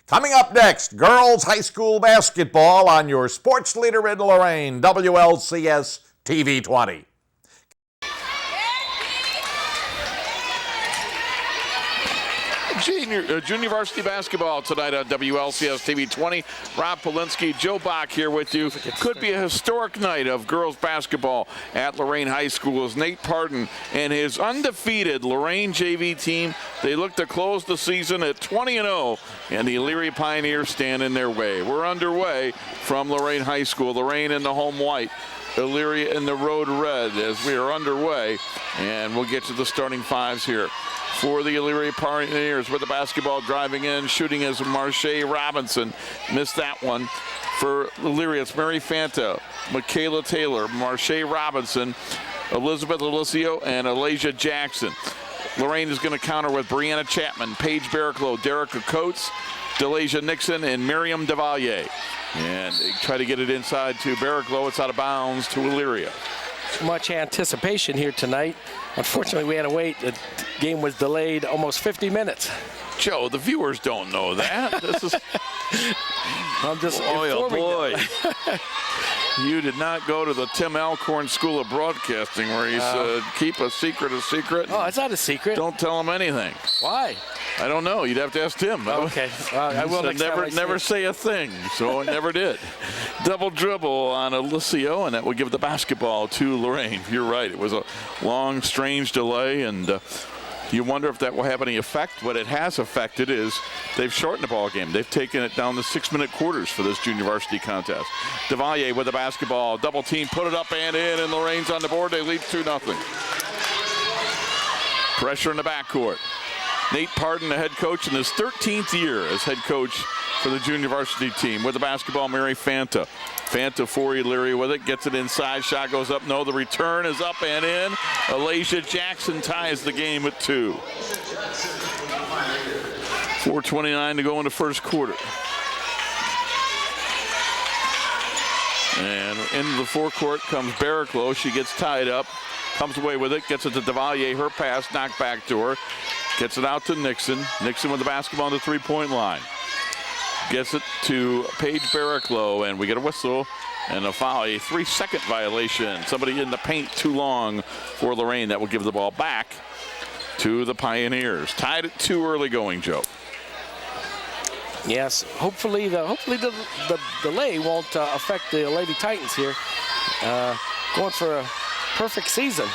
Coming up next, girls high school basketball on your sports leader in Lorain, WLCS TV 20. Junior varsity basketball tonight on WLCS TV 20. Rob Polinsky, Joe Bach here with you. Could be a historic night of girls basketball at Lorain High School as Nate Pardon and his undefeated Lorain JV team, they look to close the season at 20-0, and the Elyria Pioneers stand in their way. We're underway from Lorain High School. Lorain in the home white, Elyria in the road red as we are underway, and we'll get to the starting fives here. For the Elyria Pioneers with the basketball driving in, shooting is Marche Robinson. Missed that one. For Elyria, it's Mary Fanta, Michaela Taylor, Marche Robinson, Elizabeth Alicio, and Elijah Jackson. Lorain is going to counter with Brianna Chapman, Paige Barraclough, Derica Coates, Delasia Nixon, and Miriam DeValier. And they try to get it inside to Barraclough. It's out of bounds to Elyria. Much anticipation here tonight. Unfortunately, we had to wait. The game was delayed almost 50 minutes. Joe, the viewers don't know that. This is. I'm just oh boy. You did not go to the Tim Alcorn School of Broadcasting where he said, keep a secret a secret. Oh, it's not a secret. Don't tell him anything. Why? I don't know. You'd have to ask Tim. Okay. I will never say a thing, so I never did. Double dribble on Alicio, and that will give the basketball to Lorain. You're right. It was a long, strange delay, and you wonder if that will have any effect. What it has affected is they've shortened the ball game. They've taken it down to 6-minute quarters for this junior varsity contest. DeValier with the basketball, double team, put it up and in, and Lorain's on the board. They lead 2-0. Pressure in the backcourt. Nate Pardon, the head coach in his 13th year as head coach for the junior varsity team. With the basketball, Mary Fanta. Fanta for Elyria with it, gets it inside, shot goes up, no, the return is up and in. Elijah Jackson ties the game at 2. 4:29 to go in the first quarter. And into the forecourt comes Barraclough. She gets tied up, comes away with it, gets it to DeValier, her pass, knocked back to her. Gets it out to Nixon. Nixon with the basketball on the three-point line. Gets it to Paige Barraclough, and we get a whistle and a foul, a 3-second violation. Somebody in the paint too long for Lorain. That will give the ball back to the Pioneers. Tied at 2 early going, Joe. Yes, hopefully the delay won't affect the Lady Titans here. Going for a perfect season.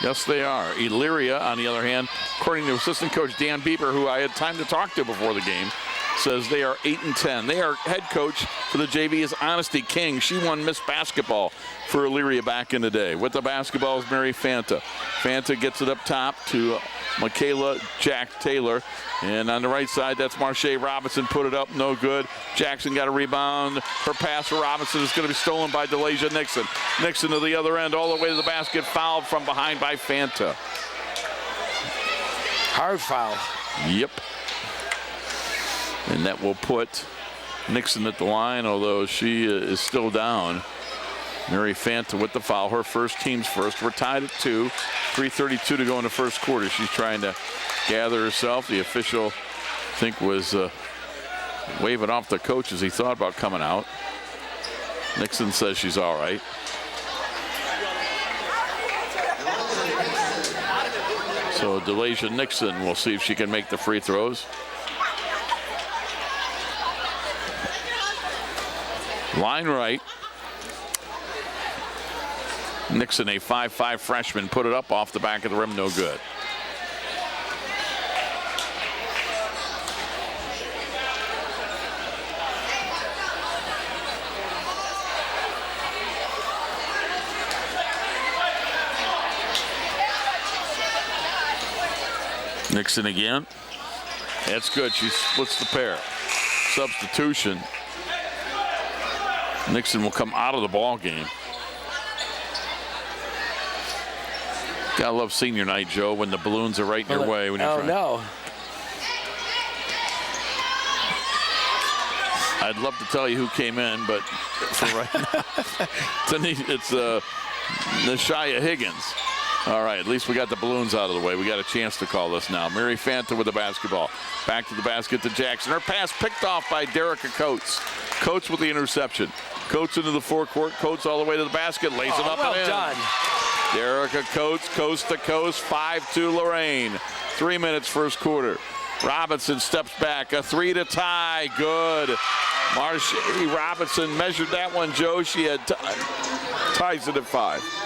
Yes, they are. Elyria, on the other hand, according to assistant coach Dan Bieber, who I had time to talk to before the game, says they are 8-10. They are head coach for the JV is Honesty King. She won Miss Basketball for Elyria back in the day. With the basketball is Mary Fanta. Fanta gets it up top to Michaela Jack Taylor. And on the right side, that's Marche Robinson. Put it up, no good. Jackson got a rebound. Her pass for Robinson is going to be stolen by Delasia Nixon. Nixon to the other end, all the way to the basket. Fouled from behind by Fanta. Hard foul. Yep. And that will put Nixon at the line, although she is still down. Mary Fanta with the foul, her first, team's first. We're tied at 2, 3:32 to go in the first quarter. She's trying to gather herself. The official, I think, was waving off the coach as he thought about coming out. Nixon says she's all right. So Delasia Nixon, we'll see if she can make the free throws. Line right. Nixon, a 5'5" freshman, put it up off the back of the rim, no good. Nixon again. That's good. She splits the pair. Substitution. Nixon will come out of the ball game. Gotta love senior night, Joe, when the balloons are right in your way. When you're trying. No. I'd love to tell you who came in, but for right now, it's Nashia Higgins. All right, at least we got the balloons out of the way. We got a chance to call this now. Mary Fanta with the basketball. Back to the basket to Jackson. Her pass picked off by Derica Coates. Coates with the interception. Coates into the forecourt. Coates all the way to the basket. Lays it up and in. Well done. Derica Coates, coast to coast. 5-2 Lorain. 3 minutes first quarter. Robinson steps back. A three to tie. Good. Marcia Robinson measured that one, Joe. She had ties it at 5.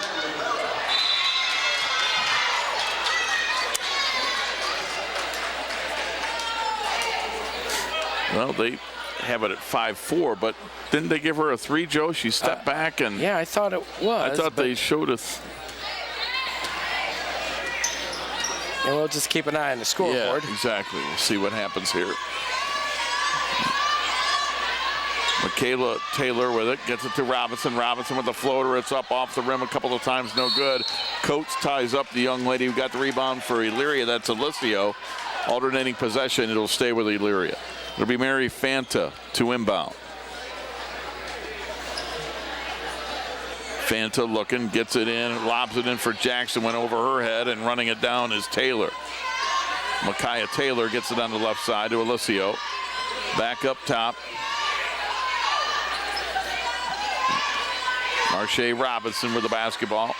Well, they have it at 5-4, but didn't they give her a 3, Joe? She stepped back and. Yeah, I thought it was. I thought they showed us. And we'll just keep an eye on the scoreboard. Yeah, exactly. We'll see what happens here. Michaela Taylor with it, gets it to Robinson. Robinson with the floater. It's up off the rim a couple of times, no good. Coates ties up the young lady who got the rebound for Elyria. That's Alicio. Alternating possession, it'll stay with Elyria. It'll be Mary Fanta to inbound. Fanta looking, gets it in, lobs it in for Jackson, went over her head, and running it down is Taylor. Micaiah Taylor gets it on the left side to Alicio. Back up top. Marche Robinson with the basketball.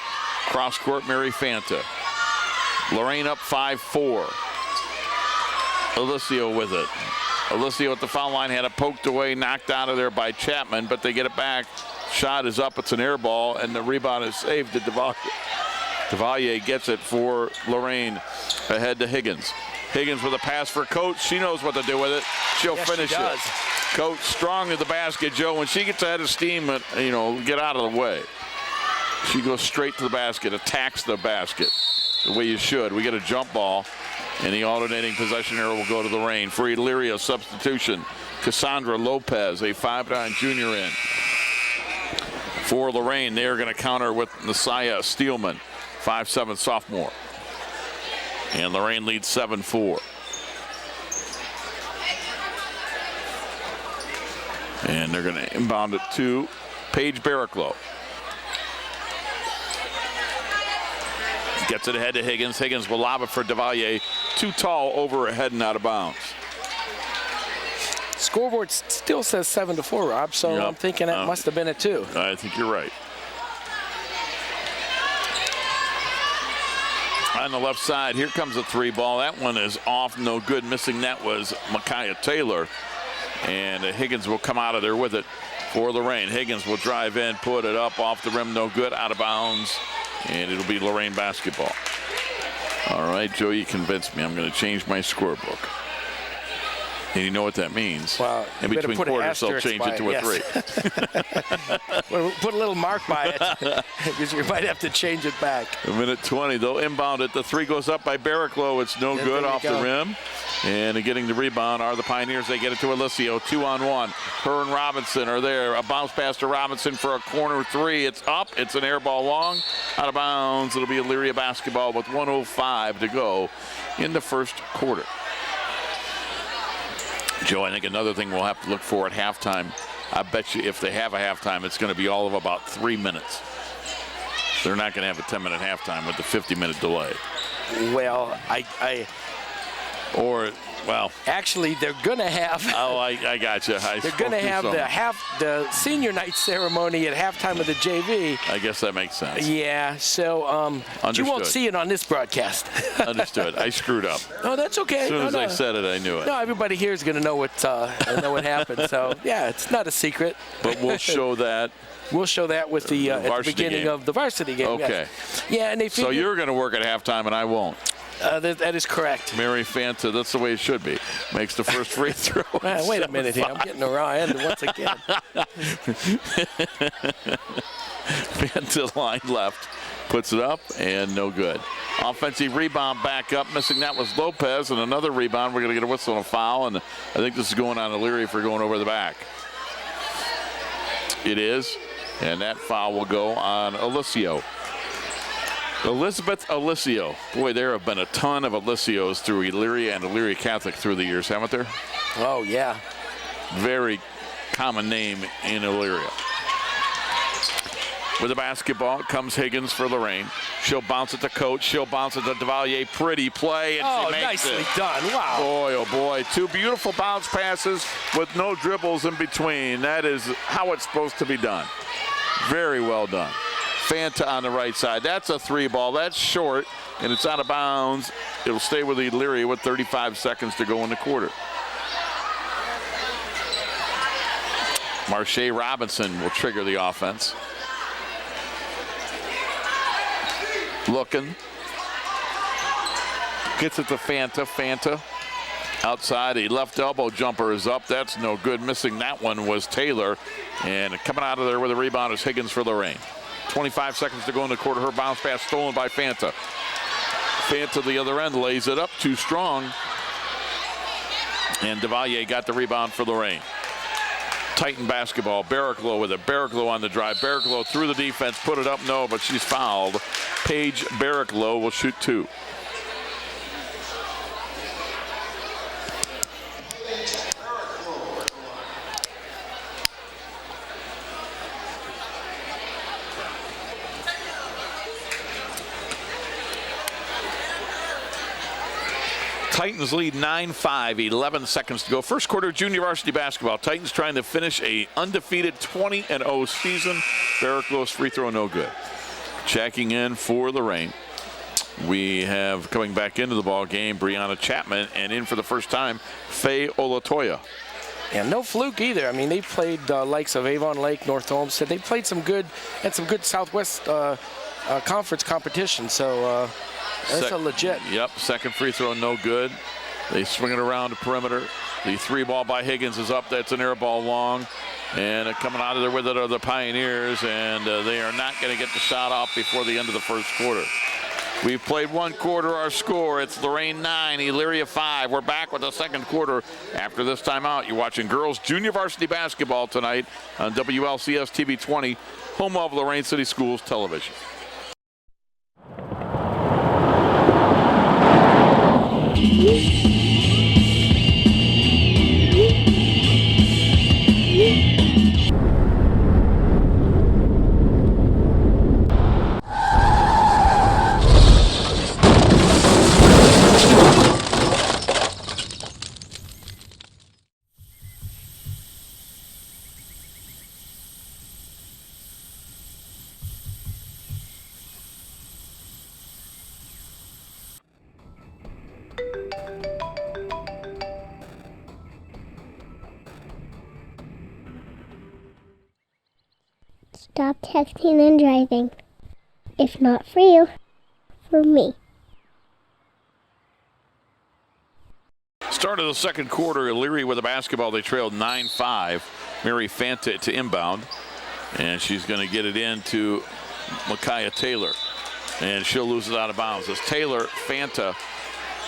Cross court, Mary Fanta. Lorain up 5-4. Alicio with it. Alicio at the foul line had it poked away, knocked out of there by Chapman, but they get it back. Shot is up, it's an air ball, and the rebound is saved to Devalier. Devalier gets it for Lorain, ahead to Higgins. Higgins with a pass for Coates. She knows what to do with it. She'll finish it. Coates strong at the basket, Joe. When she gets ahead of steam, get out of the way. She goes straight to the basket, attacks the basket the way you should. We get a jump ball, and the alternating possession arrow will go to Lorain. For Elyria, substitution. Cassandra Lopez, a 5'9" junior in. For Lorain, they are going to counter with Messiah Steelman, 5'7" sophomore. And Lorain leads 7-4. And they're going to inbound it to Paige Barraclough. Gets it ahead to Higgins. Higgins will lob it for Devalier. Too tall, over her head and out of bounds. Scoreboard still says 7-4, Rob, so Yep. I'm thinking that must have been a 2. I think you're right. On the left side, here comes a 3 ball. That one is off, no good. Missing that was Micaiah Taylor. And Higgins will come out of there with it for Lorain. Higgins will drive in, put it up off the rim, no good, out of bounds. And it'll be Lorain basketball. All right, Joe, you convinced me. I'm going to change my scorebook. And you know what that means. Well, in between quarters, they'll change it to a 3. Well, put a little mark by it, because you might have to change it back. A minute 20, they'll inbound it. The 3 goes up by Barraclough. It's no good off the rim. And getting the rebound are the Pioneers. They get it to Alicio, 2-on-1. Her and Robinson are there. A bounce pass to Robinson for a corner 3. It's up. It's an air ball long. Out of bounds. It'll be Elyria basketball with 1:05 to go in the first quarter. Joe, I think another thing we'll have to look for at halftime, I bet you if they have a halftime, it's going to be all of about 3 minutes. They're not going to have a 10-minute halftime with the 50-minute delay. Well, actually, they're going to have. Oh, I got you. They're going to have the senior night ceremony at halftime of the JV. I guess that makes sense. Yeah, so you won't see it on this broadcast. Understood. I screwed up. Oh, that's okay. As soon as I said it, I knew it. No, everybody here is going to know what happened. So yeah, it's not a secret. But we'll show that. We'll show that with the at the beginning of the varsity game. Okay. Yes. Yeah, and so you're going to work at halftime, and I won't. That is correct. Mary Fanta, that's the way it should be. Makes the first free throw. Wait a minute here. I'm getting a raw end once again. Fanta line left. Puts it up, and no good. Offensive rebound back up. Missing that was Lopez, and another rebound. We're going to get a whistle and a foul, and I think this is going on Elyria for going over the back. It is, and that foul will go on Alicio. Elizabeth Alicio. Boy, there have been a ton of Alicios through Elyria and Elyria Catholic through the years, haven't there? Oh, yeah. Very common name in Elyria. With the basketball comes Higgins for Lorain. She'll bounce it to Coach. She'll bounce it to DeValier. Pretty play, and she makes nicely it. done. Wow. Boy, oh boy. 2 beautiful bounce passes with no dribbles in between. That is how it's supposed to be done. Very well done. Fanta on the right side. That's a 3 ball. That's short, and it's out of bounds. It'll stay with Elyria with 35 seconds to go in the quarter. Marche Robinson will trigger the offense. Looking. Gets it to Fanta. Fanta outside. A left elbow jumper is up. That's no good. Missing that one was Taylor. And coming out of there with a rebound is Higgins for Lorain. 25 seconds to go in the quarter. Her bounce pass stolen by Fanta. Fanta, the other end, lays it up too strong. And DeValier got the rebound for Lorain. Titan basketball. Barraclough with it. Barraclough on the drive. Barraclough through the defense. Put it up. No, but she's fouled. Paige Barraclough will shoot 2. Titans lead 9-5, 11 seconds to go. First quarter junior varsity basketball. Titans trying to finish a undefeated 20-0 season. Barraclough's free throw no good. Checking in for Lorain. We have coming back into the ball game Brianna Chapman, and in for the first time Faye Olatoya. And no fluke either. I mean, they played likes of Avon Lake, North Olmsted. They played some good Southwest Conference competition. So that's a legit. Yep, second free throw no good. They swing it around the perimeter. The 3 ball by Higgins is up. That's an air ball long. And coming out of there with it are the Pioneers, and they are not going to get the shot off before the end of the first quarter. We've played 1 quarter. Our score, it's Lorain 9, Elyria 5. We're back with the second quarter after this timeout. You're watching girls junior varsity basketball tonight on WLCS TV 20, home of Lorain City Schools Television. Stop texting and driving. If not for you, for me. Start of the second quarter, Elyria with the basketball. They trailed 9-5. Mary Fanta to inbound. And she's going to get it into Micaiah Taylor. And she'll lose it out of bounds. As Taylor, Fanta,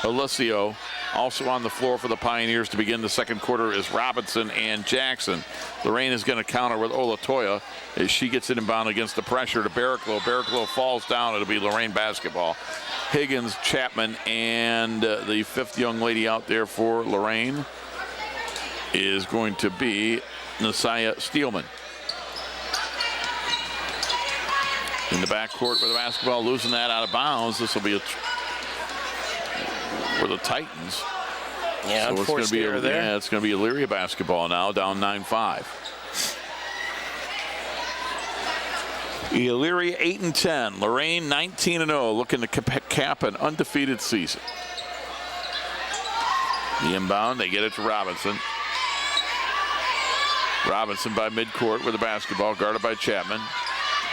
Alicio, also on the floor for the Pioneers to begin the second quarter is Robinson and Jackson. Lorain is going to counter with Olatoya as she gets it inbound against the pressure to Barraclough. Barraclough falls down. It'll be Lorain basketball. Higgins, Chapman, and the 5th young lady out there for Lorain is going to be Nasiah Steelman. In the backcourt with the basketball, losing that out of bounds. This will be for the Titans. Yeah, so it's going to be it's going to be Elyria basketball now, down 9-5. Elyria 8-10, Lorain 19-0, looking to cap an undefeated season. The inbound, they get it to Robinson. Robinson by midcourt with the basketball, guarded by Chapman.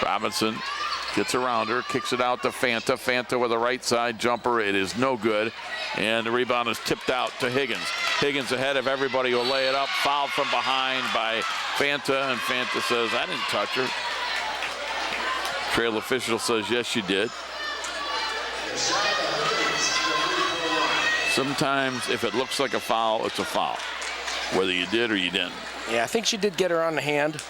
Robinson gets around her, kicks it out to Fanta. Fanta with a right side jumper. It is no good. And the rebound is tipped out to Higgins. Higgins ahead of everybody will lay it up. Fouled from behind by Fanta. And Fanta says, I didn't touch her. Trail official says, yes, you did. Sometimes if it looks like a foul, it's a foul. Whether you did or you didn't. Yeah, I think she did get her on the hand.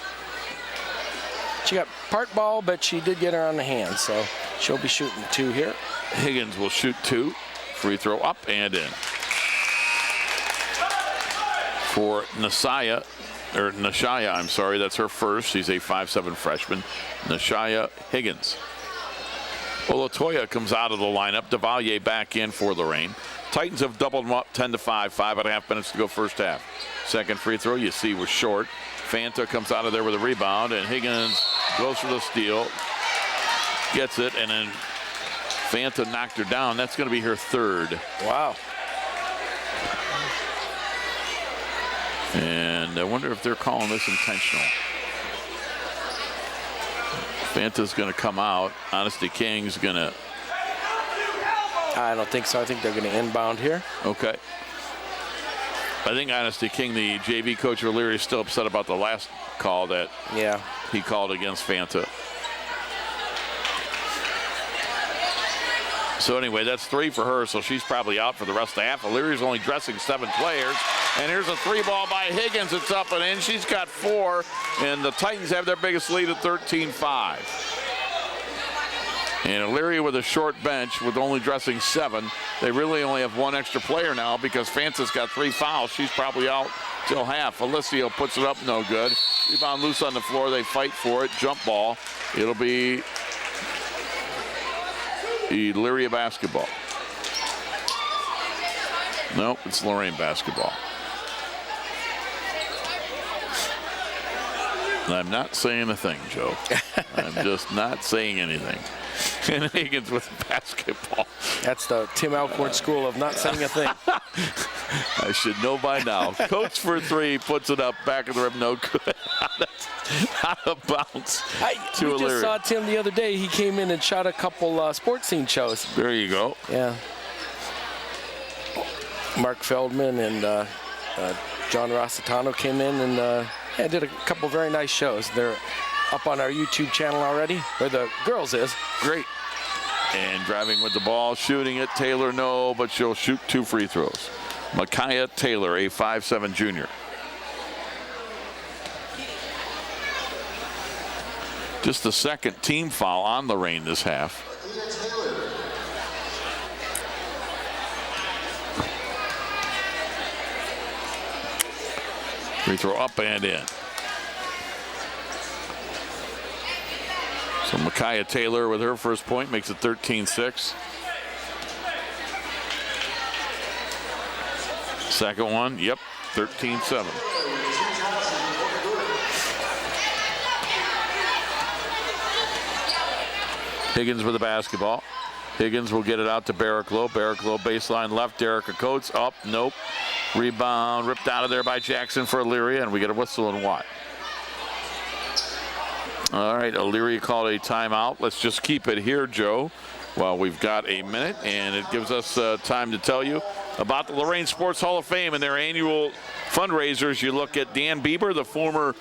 She got part ball, but she did get her on the hand, so she'll be shooting 2 here. Higgins will shoot 2. Free throw up and in. For Nashia, I'm sorry, that's her first. She's a 5'7" freshman. Nashia Higgins. Well, Latoya comes out of the lineup. DeValier back in for Lorain. Titans have doubled them up 10-5. 5.5 minutes to go first half. Second free throw you see was short. Fanta comes out of there with a rebound, and Higgins goes for the steal. Gets it, and then Fanta knocked her down. That's going to be her third. Wow. And I wonder if they're calling this intentional. Fanta's going to come out. Honesty King's going to. I don't think so. I think they're going to inbound here. Okay. I think Honesty King, the JV coach of Elyria, is still upset about the last call that he called against Fanta. So anyway, that's 3 for her, so she's probably out for the rest of the half. Illyria's only dressing 7 players. And here's a 3 ball by Higgins. It's up and in. She's got 4, and the Titans have their biggest lead at 13-5. And Elyria with a short bench with only dressing 7. They really only have 1 extra player now because Fanta's got 3 fouls. She's probably out till half. Alicio puts it up, no good. Rebound loose on the floor. They fight for it. Jump ball. It'll be Elyria basketball. Nope, it's Lorain basketball. I'm not saying a thing, Joe. I'm just not saying anything. And Higgins with the basketball. That's the Tim Alcorn school of not saying a thing. I should know by now. Coach for 3, puts it up, back of the rim, no good. Out of bounds to We just Elyria. saw Tim the other day. He came in and shot a couple sports scene shows. There you go. Yeah. Mark Feldman and John Rossitano came in and did a couple very nice shows. They're up on our YouTube channel already, where the girls is. Great. And driving with the ball, shooting it. Taylor, no, but she'll shoot 2 free throws. Micaiah Taylor, a 5'7" junior. Just the second team foul on Lorain this half. Free throw up and in. So Micaiah Taylor with her first point makes it 13-6. Second one, yep, 13-7. Higgins with the basketball. Higgins will get it out to Barraclough. Barraclough baseline left. Derek Coates up. Nope. Rebound ripped out of there by Jackson for Elyria, and we get a whistle and what? All right, Elyria called a timeout. Let's just keep it here, Joe, while we've got a minute, and it gives us time to tell you about the Lorain Sports Hall of Fame and their annual fundraisers. You look at Dan Bieber, the former,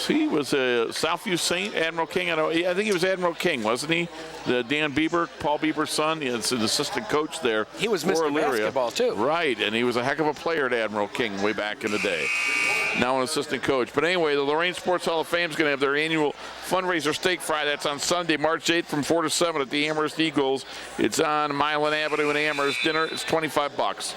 he was a Southview Saint, Admiral King. I think he was Admiral King, wasn't he? The Dan Bieber, Paul Bieber's son. He's an assistant coach there. He was for Mr. Elyria. Basketball, too. Right, and he was a heck of a player at Admiral King way back in the day. Now an assistant coach. But anyway, the Lorain Sports Hall of Fame is going to have their annual fundraiser steak fry. That's on Sunday, March 8th from 4 to 7 at the Amherst Eagles. It's on Milan Avenue in Amherst. Dinner is $25.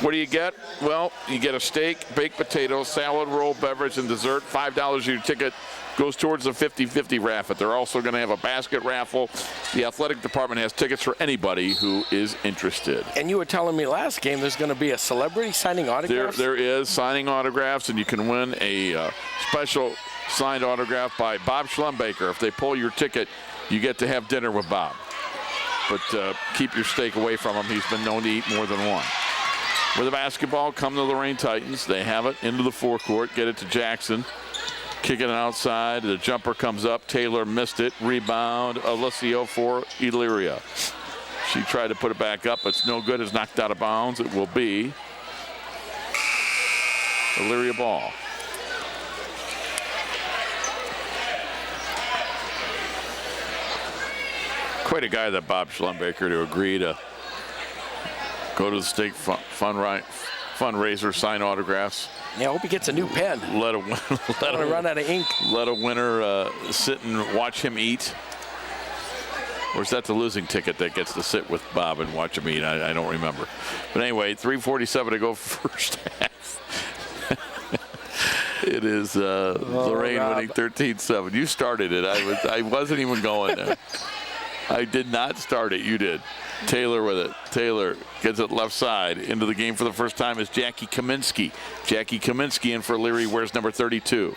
What do you get? Well, you get a steak, baked potatoes, salad, roll, beverage, and dessert. $5 your ticket goes towards the 50-50 raffle. They're also going to have a basket raffle. The athletic department has tickets for anybody who is interested. And you were telling me last game there's going to be a celebrity signing autographs? There is signing autographs, and you can win a special signed autograph by Bob Schlumbaker. If they pull your ticket, you get to have dinner with Bob. But keep your steak away from him. He's been known to eat more than one. With the basketball, come the Lorain Titans. They have it into the forecourt, get it to Jackson. Kicking it outside. The jumper comes up. Taylor missed it. Rebound. Alicio for Elyria. She tried to put it back up. It's no good. It's knocked out of bounds. It will be Elyria ball. Quite a guy, that Bob Schlumbaker, to agree to go to the state fundraiser, sign autographs. Yeah, I hope he gets a new pen. Let a run out of ink. Let a winner sit and watch him eat. Or is that the losing ticket that gets to sit with Bob and watch him eat? I don't remember. But anyway, 3:47 to go first half. It is Lorain winning 13-7. You started it. I wasn't even going there. I did not start it. You did. Taylor with it. Taylor gets it left side. Into the game for the first time is Jackie Kaminsky. Jackie Kaminsky in for Elyria, wears number 32.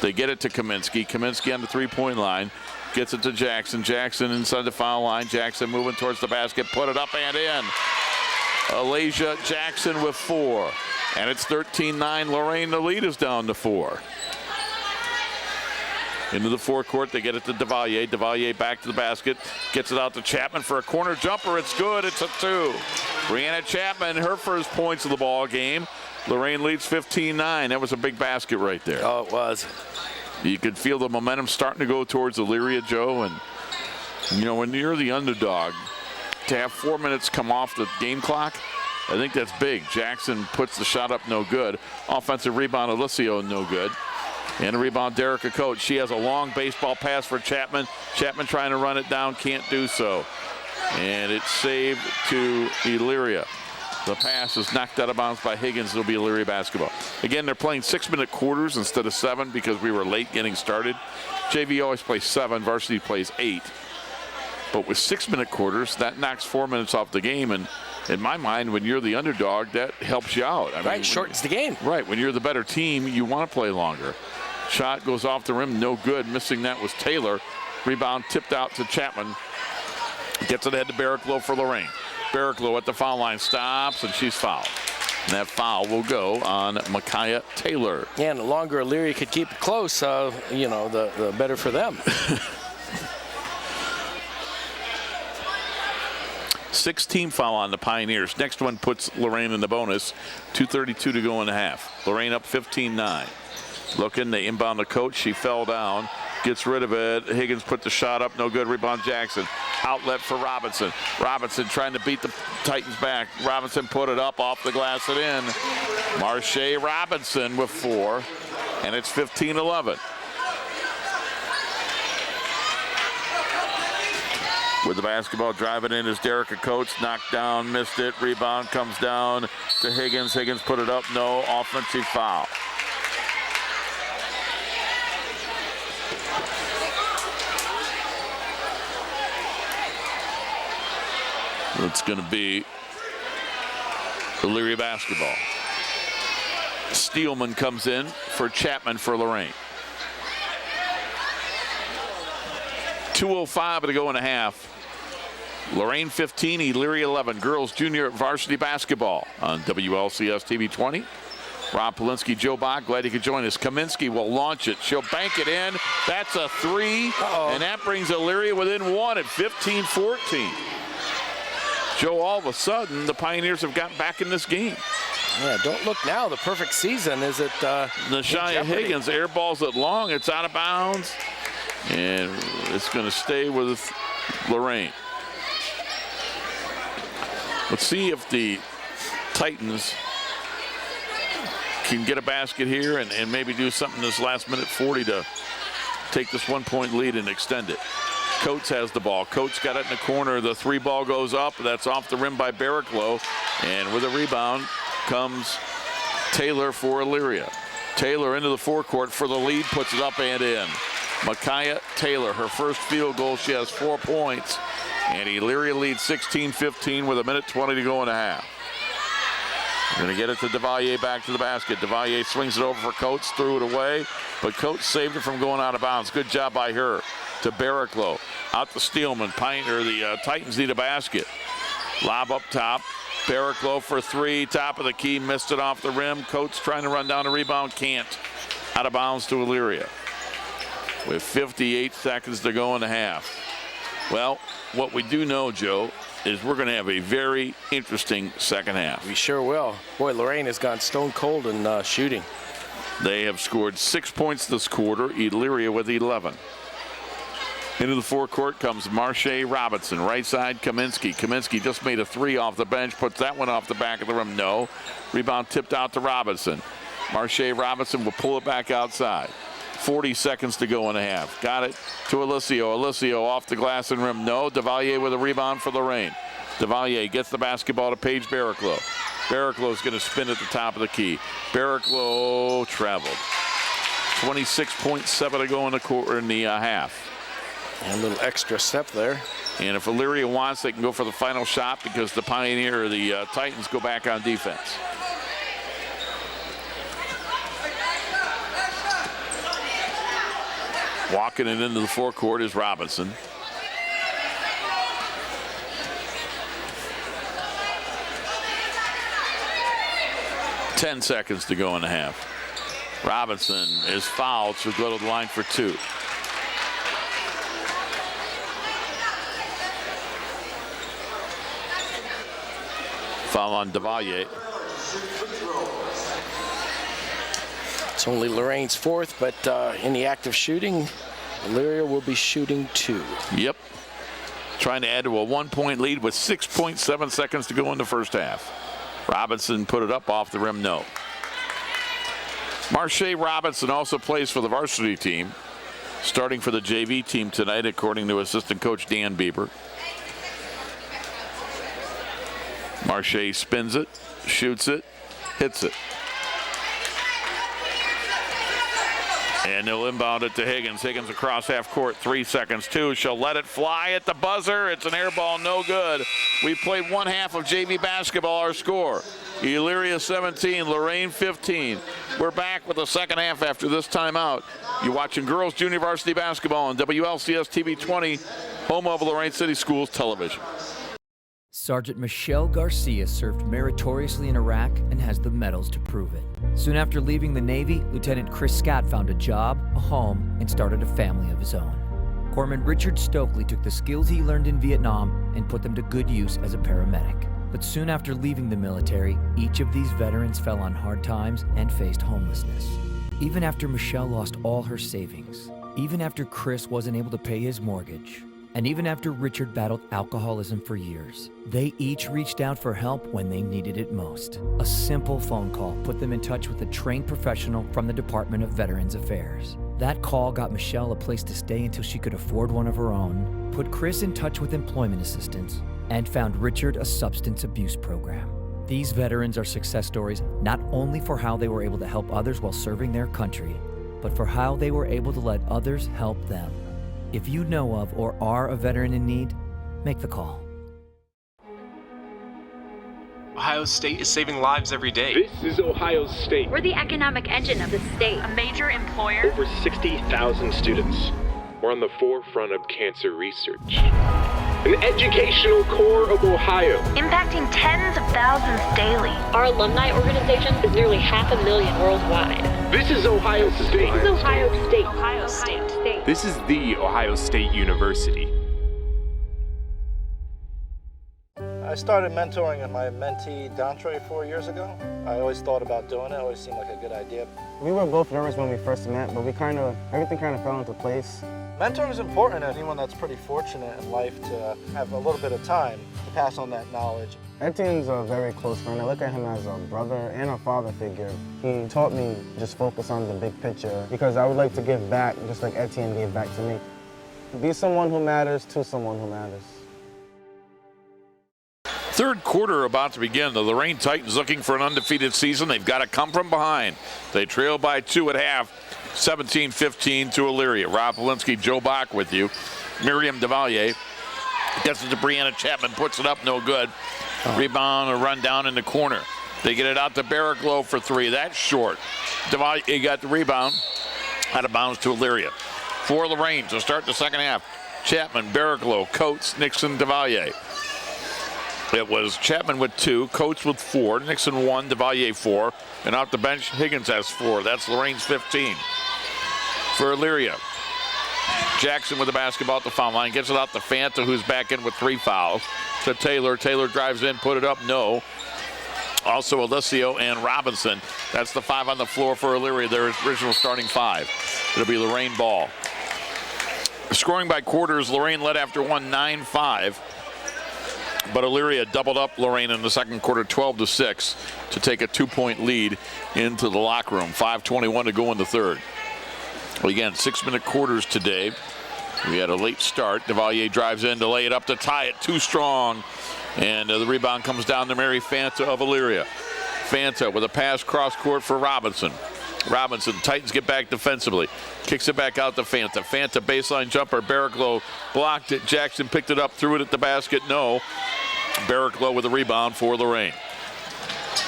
They get it to Kaminsky. Kaminsky on the three-point line. Gets it to Jackson. Jackson inside the foul line. Jackson moving towards the basket. Put it up and in. Elijah Jackson with 4. And it's 13-9. Lorain, the lead is down to 4. Into the forecourt, they get it to Devalier. Devalier back to the basket, gets it out to Chapman for a corner jumper. It's good. It's a 2. Brianna Chapman, her first points of the ball game. Lorain leads 15-9. That was a big basket right there. Oh, it was. You could feel the momentum starting to go towards Elyria, Joe. And, you know, when you're the underdog, to have 4 minutes come off the game clock, I think that's big. Jackson puts the shot up, no good. Offensive rebound, Elysia, no good. And a rebound, Derica Coates. She has a long baseball pass for Chapman. Chapman trying to run it down, can't do so. And it's saved to Elyria. The pass is knocked out of bounds by Higgins. It'll be Elyria basketball. Again, they're playing 6-minute quarters instead of 7 because we were late getting started. JV always plays 7, varsity plays 8. But with 6-minute quarters, that knocks 4 minutes off the game. And in my mind, when you're the underdog, that helps you out. I mean, shortens the game. Right, when you're the better team, you want to play longer. Shot goes off the rim, no good. Missing that was Taylor. Rebound tipped out to Chapman. Gets it ahead to Barraclough for Lorain. Barraclough at the foul line stops, and she's fouled. And that foul will go on Micaiah Taylor. Yeah, and the longer Elyria could keep it close, you know, the better for them. 6-team foul on the Pioneers. Next one puts Lorain in the bonus. 2:32 to go in the half. Lorain up 15-9. Looking, they inbound the coach. She fell down. Gets rid of it. Higgins put the shot up. No good. Rebound Jackson. Outlet for Robinson. Robinson trying to beat the Titans back. Robinson put it up off the glass and in. Marche Robinson with 4. And it's 15-11. With the basketball driving in is Derica Coates. Knocked down, missed it. Rebound comes down to Higgins. Higgins put it up. No. Offensive foul. It's going to be Elyria basketball. Steelman comes in for Chapman for Lorain. 2:05 to go in a half. Lorain 15, Elyria 11. Girls junior varsity basketball on WLCS TV 20. Rob Polinsky, Joe Bach, glad you could join us. Kaminsky will launch it. She'll bank it in. That's a 3. And that brings Elyria within 1 at 15-14. Joe, all of a sudden, the Pioneers have gotten back in this game. Yeah, don't look now. The perfect season is it. Nashia Higgins airballs it long. It's out of bounds. And it's going to stay with Lorain. Let's see if the Titans can get a basket here and maybe do something this last minute 40 to take this 1-point lead and extend it. Coates has the ball. Coates got it in the corner. The 3 ball goes up. That's off the rim by Barraclough. And with a rebound comes Taylor for Elyria. Taylor into the forecourt for the lead. Puts it up and in. Micaiah Taylor, her first field goal. She has 4 points. And Elyria leads 16-15 with 1:20 to go in a half. Going to get it to Devalier back to the basket. Devalier swings it over for Coates, threw it away. But Coates saved it from going out of bounds. Good job by her. To Barraclough. Out to Steelman. The Titans need a basket. Lob up top. Barraclough for 3. Top of the key. Missed it off the rim. Coates trying to run down a rebound. Can't. Out of bounds to Elyria. With 58 seconds to go in the half. Well, what we do know, Joe, is we're going to have a very interesting second half. We sure will. Boy, Lorain has gone stone cold in shooting. They have scored 6 points this quarter. Elyria with 11. Into the forecourt comes Marche Robinson. Right side, Kaminsky. Kaminsky just made a 3 off the bench. Puts that one off the back of the rim. No. Rebound tipped out to Robinson. Marche Robinson will pull it back outside. 40 seconds to go in a half. Got it to Elysia. Elysia off the glass and rim. No. Devalier with a rebound for Lorain. Devalier gets the basketball to Paige Barraclough. Barraclough is going to spin at the top of the key. Barraclough traveled. 26.7 to go in the half. And a little extra step there. And if Elyria wants, they can go for the final shot because the Titans go back on defense. Walking it into the forecourt is Robinson. Ten seconds to go in the half. Robinson is fouled, so go to the line for 2. Foul on Devalier. It's only Lorain's 4th, but in the act of shooting, Elyria will be shooting 2. Yep. Trying to add to a 1-point lead with 6.7 seconds to go in the first half. Robinson put it up off the rim, no. Marche Robinson also plays for the varsity team, starting for the JV team tonight, according to assistant coach Dan Bieber. Marche spins it, shoots it, hits it. And they'll inbound it to Higgins. Higgins across half court, 3 seconds, 2. She'll let it fly at the buzzer. It's an air ball, no good. We played one half of JV basketball. Our score, Elyria 17, Lorain 15. We're back with the second half after this timeout. You're watching girls junior varsity basketball on WLCS TV 20, home of Lorain City Schools Television. Sergeant Michelle Garcia served meritoriously in Iraq and has the medals to prove it. Soon after leaving the Navy, Lieutenant Chris Scott found a job, a home, and started a family of his own. Corpsman Richard Stokely took the skills he learned in Vietnam and put them to good use as a paramedic. But soon after leaving the military, each of these veterans fell on hard times and faced homelessness. Even after Michelle lost all her savings, even after Chris wasn't able to pay his mortgage, and even after Richard battled alcoholism for years, they each reached out for help when they needed it most. A simple phone call put them in touch with a trained professional from the Department of Veterans Affairs. That call got Michelle a place to stay until she could afford one of her own, put Chris in touch with employment assistance, and found Richard a substance abuse program. These veterans are success stories not only for how they were able to help others while serving their country, but for how they were able to let others help them. If you know of or are a veteran in need, make the call. Ohio State is saving lives every day. This is Ohio State. We're the economic engine of the state, a major employer. Over 60,000 students. We're on the forefront of cancer research. An educational core of Ohio. Impacting tens of thousands daily. Our alumni organization is nearly 500,000 worldwide. This is Ohio State. This is Ohio State. Ohio State. This is the Ohio State University. I started mentoring my mentee, Dantre, 4 years ago. I always thought about doing it. It always seemed like a good idea. We were both nervous when we first met, but everything kind of fell into place. Mentoring is important to anyone that's pretty fortunate in life to have a little bit of time to pass on that knowledge. Etienne's a very close friend. I look at him as a brother and a father figure. He taught me just focus on the big picture because I would like to give back just like Etienne gave back to me. Be someone who matters to someone who matters. Third quarter about to begin. The Lorain Titans looking for an undefeated season. They've got to come from behind. They trail by 2 at half, 17-15 to Elyria. Rob Polinsky, Joe Bach with you. Miriam Devalier gets it to Brianna Chapman, puts it up, no good. Rebound, a run down in the corner. They get it out to Barraclough for 3. That's short. Devalier got the rebound, out of bounds to Elyria. For Lorain to start the second half. Chapman, Barraclough, Coates, Nixon, Devalier. It was Chapman with 2, Coates with 4, Nixon 1, Devalier 4, and off the bench, Higgins has 4. That's Lorain's 15. For Elyria, Jackson with the basketball at the foul line, gets it out to Fanta, who's back in with 3 fouls. To Taylor. Taylor drives in, put it up, no. Also Alessio and Robinson. That's the 5 on the floor for Elyria, their original starting 5. It'll be Lorain ball. Scoring by quarters, Lorain led after 1, 9-5. But Elyria doubled up Lorain in the second quarter, 12-6, to take a 2-point lead into the locker room. 5:21 to go in the third. Well, again, 6-minute quarters today. We had a late start. Devalier drives in to lay it up to tie it, too strong. And the rebound comes down to Mary Fanta of Elyria. Fanta with a pass cross court for Robinson. Robinson, Titans get back defensively. Kicks it back out to Fanta. Fanta baseline jumper. Barraclough blocked it. Jackson picked it up, threw it at the basket. No. Barraclough with a rebound for Lorain.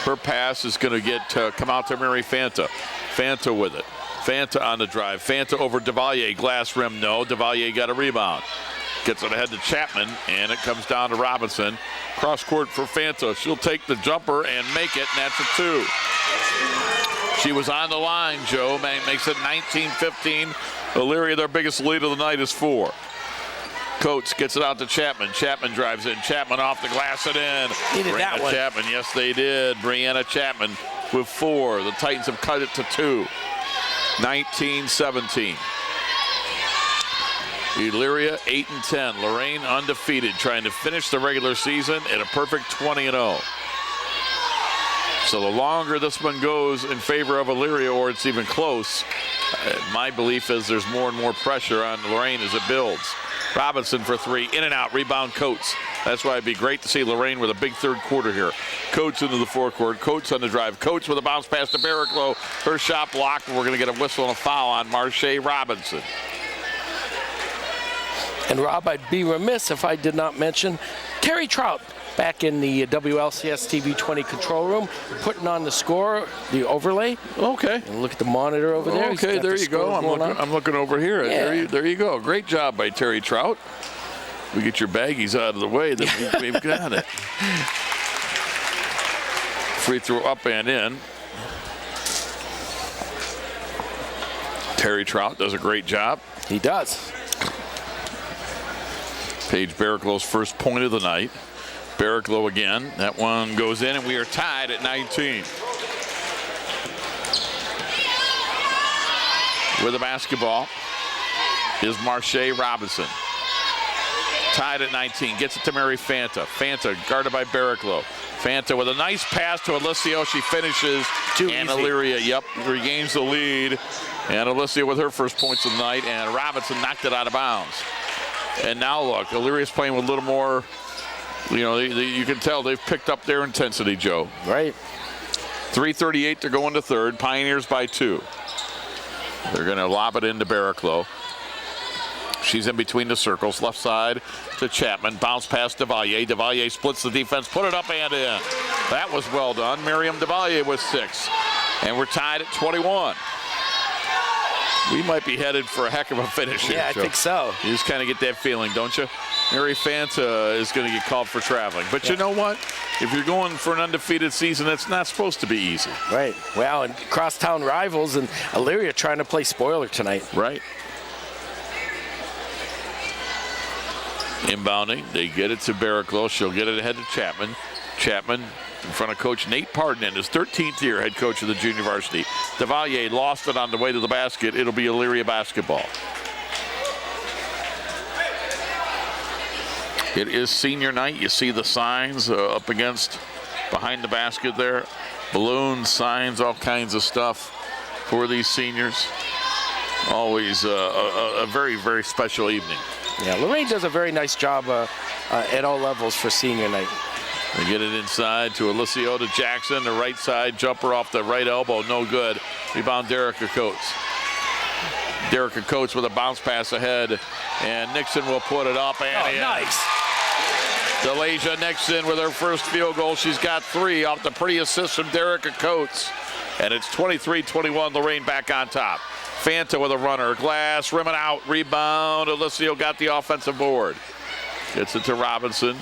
Her pass is going to come out to Mary Fanta. Fanta with it. Fanta on the drive. Fanta over Devalier. Glass rim, no. Devalier got a rebound. Gets it ahead to Chapman, and it comes down to Robinson. Cross court for Fanta. She'll take the jumper and make it, and that's a 2. She was on the line, Joe. Makes it 19-15. Elyria, their biggest lead of the night, is 4. Coates gets it out to Chapman. Chapman drives in. Chapman off the glass and in. Needed that one. Chapman, yes, they did. Brianna Chapman with 4. The Titans have cut it to 2. 19-17. Elyria 8-10. Lorain undefeated, trying to finish the regular season at a perfect 20-0. So the longer this one goes in favor of Elyria, or it's even close, my belief is there's more and more pressure on Lorain as it builds. Robinson for 3, in and out, rebound Coates. That's why it'd be great to see Lorain with a big third quarter here. Coates into the forecourt, Coates on the drive. Coates with a bounce pass to Barraclough. Her shot blocked, and we're going to get a whistle and a foul on Marche Robinson. And Rob, I'd be remiss if I did not mention Terry Trout back in the WLCS TV 20 control room, putting on the score, the overlay. Okay. And look at the monitor over there. Okay, there you go. I'm looking over here. Yeah. There you go. Great job by Terry Trout. We get your baggies out of the way, then we've got it. Free throw up and in. Terry Trout does a great job. He does. Paige Barraclough's first point of the night. Barraclough again. That one goes in, and we are tied at 19. With the basketball is Marche Robinson. Tied at 19. Gets it to Mary Fanta. Fanta guarded by Barraclough. Fanta with a nice pass to Alicia. She finishes. And Elyria, regains the lead. And Alicia with her first points of the night. And Robinson knocked it out of bounds. And now look, Elyria's playing with a little more, you can tell they've picked up their intensity, Joe. Right. 3:38 to go into third. Pioneers by 2. They're going to lob it into Barraclough. She's in between the circles. Left side to Chapman. Bounce pass to Devalier. Devalier splits the defense. Put it up and in. That was well done. Miriam Devalier with 6. And we're tied at 21. We might be headed for a heck of a finish here. Yeah, I think so. You just kind of get that feeling, don't you? Mary Fanta is going to get called for traveling. But you know what? If you're going for an undefeated season, it's not supposed to be easy. Right. Well, and crosstown rivals, and Elyria trying to play spoiler tonight. Right. Inbounding. They get it to Barraclough. She'll get it ahead to Chapman. Chapman in front of Coach Nate Pardon in his 13th year, head coach of the junior varsity. Devalier lost it on the way to the basket. It'll be Elyria basketball. It is senior night. You see the signs up against, behind the basket there. Balloons, signs, all kinds of stuff for these seniors. Always a very, very special evening. Yeah, Lorain does a very nice job at all levels for senior night. They get it inside to Alicia to Jackson, the right side, jumper off the right elbow, no good. Rebound Derica Coates. Derica Coates with a bounce pass ahead, and Nixon will put it up and in. Nice. Delasia Nixon with her first field goal. She's got 3 off the pretty assist from Derica Coates. And it's 23-21, Lorain back on top. Fanta with a runner, glass, rim it out, rebound. Alicia got the offensive board. Gets it to Robinson.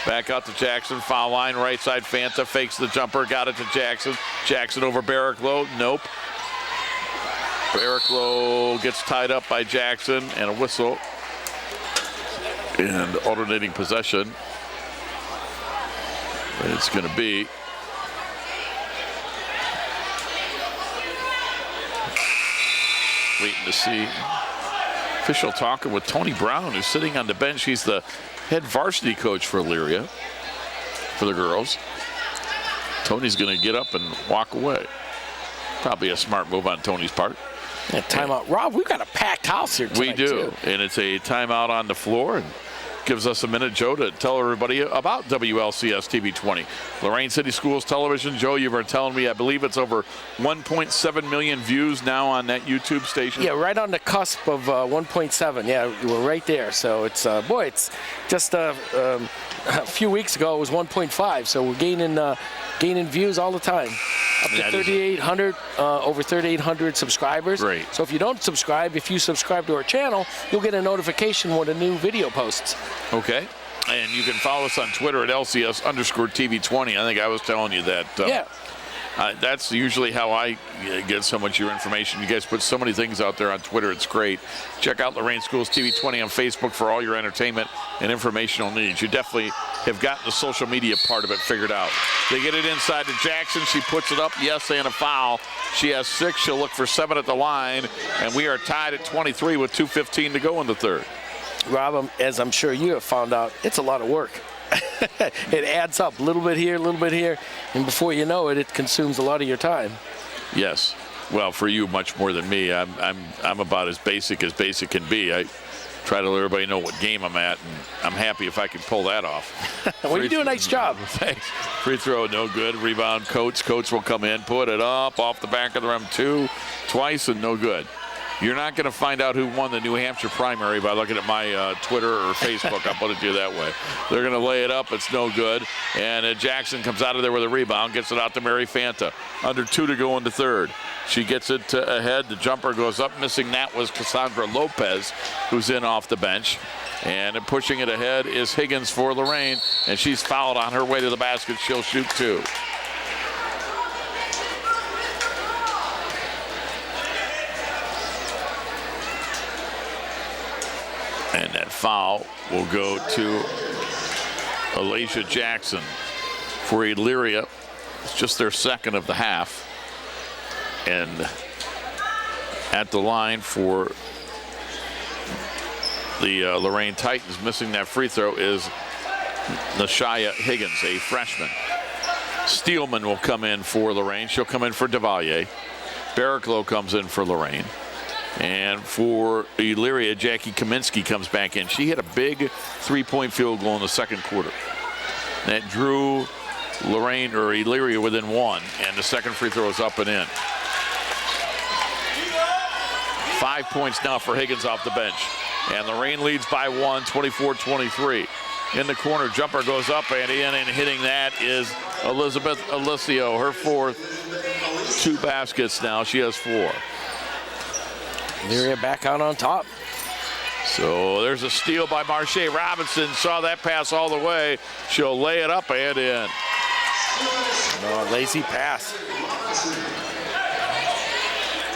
Back out to Jackson, foul line, right side. Fanta fakes the jumper, got it to Jackson. Jackson over Barraclough, nope. Barraclough gets tied up by Jackson, and a whistle. And alternating possession. And it's going to be waiting to see. Official talking with Tony Brown, who's sitting on the bench. He's the head varsity coach for Elyria, for the girls. Tony's going to get up and walk away. Probably a smart move on Tony's part. Yeah, timeout. Rob, we've got a packed house here tonight. We do, too. and it's a timeout on the floor. And gives us a minute, Joe, to tell everybody about WLCS TV 20. Lorain City Schools Television. Joe, you were telling me, I believe it's over 1.7 million views now on that YouTube station. Yeah, right on the cusp of 1.7. Yeah, we're right there. So it's, boy, it's just a few weeks ago it was 1.5. So we're gaining views all the time. Up to 3,800, over 3,800 subscribers. Great. So if you don't subscribe, if you subscribe to our channel, you'll get a notification when a new video posts. Okay. And you can follow us on Twitter at LCS_TV20. I think I was telling you that. Yeah. That's usually how I get so much of your information. You guys put so many things out there on Twitter. It's great. Check out Lorain Schools TV 20 on Facebook for all your entertainment and informational needs. You definitely have gotten the social media part of it figured out. They get it inside to Jackson. She puts it up. Yes, and a foul. She has 6. She'll look for 7 at the line. And we are tied at 23 with 2:15 to go in the third. Rob, as I'm sure you have found out, it's a lot of work. It adds up, a little bit here, and before you know it, it consumes a lot of your time. Yes. Well, for you, much more than me. I'm about as basic can be. I try to let everybody know what game I'm at, and I'm happy if I can pull that off. Well, you do a nice job. Thanks. Free throw, no good. Rebound, Coates. Coates will come in, put it up off the back of the rim twice, and no good. You're not going to find out who won the New Hampshire primary by looking at my Twitter or Facebook. I'll put it to you that way. They're going to lay it up. It's no good. And Jackson comes out of there with a rebound, gets it out to Mary Fanta. Under 2 to go in the third. She gets it ahead. The jumper goes up. Missing that was Cassandra Lopez, who's in off the bench. And pushing it ahead is Higgins for Lorain. And she's fouled on her way to the basket. She'll shoot 2. And that foul will go to Alicia Jackson for Elyria. It's just their second of the half. And at the line for the Lorain Titans, missing that free throw, is Nashaya Higgins, a freshman. Steelman will come in for Lorain. She'll come in for Devalier. Barraclough comes in for Lorain. And for Elyria, Jackie Kaminsky comes back in. She hit a big 3-point field goal in the second quarter. That drew Lorain or Elyria within 1, and the second free throw is up and in. 5 points now for Higgins off the bench. And Lorain leads by 1, 24-23. In the corner, jumper goes up and in, and hitting that is Elizabeth Alicio, her 4th. 2 baskets now. She has 4. Elyria back out on top. So there's a steal by Marche Robinson. Saw that pass all the way. She'll lay it up and in. Oh, lazy pass.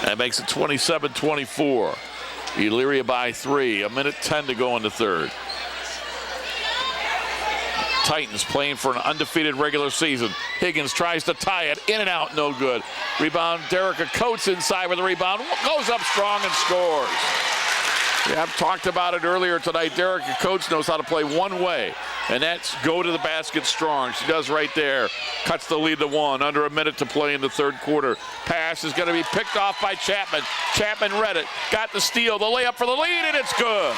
That makes it 27-24. Elyria by 3. 1:10 to go in the third. Titans playing for an undefeated regular season. Higgins tries to tie it. In and out, no good. Rebound, Derica Coates inside with a rebound. Goes up strong and scores. Yeah, I've talked about it earlier tonight. Derica Coates knows how to play one way, and that's go to the basket strong. She does right there. Cuts the lead to 1. Under a minute to play in the third quarter. Pass is going to be picked off by Chapman. Chapman read it. Got the steal. The layup for the lead, and it's good.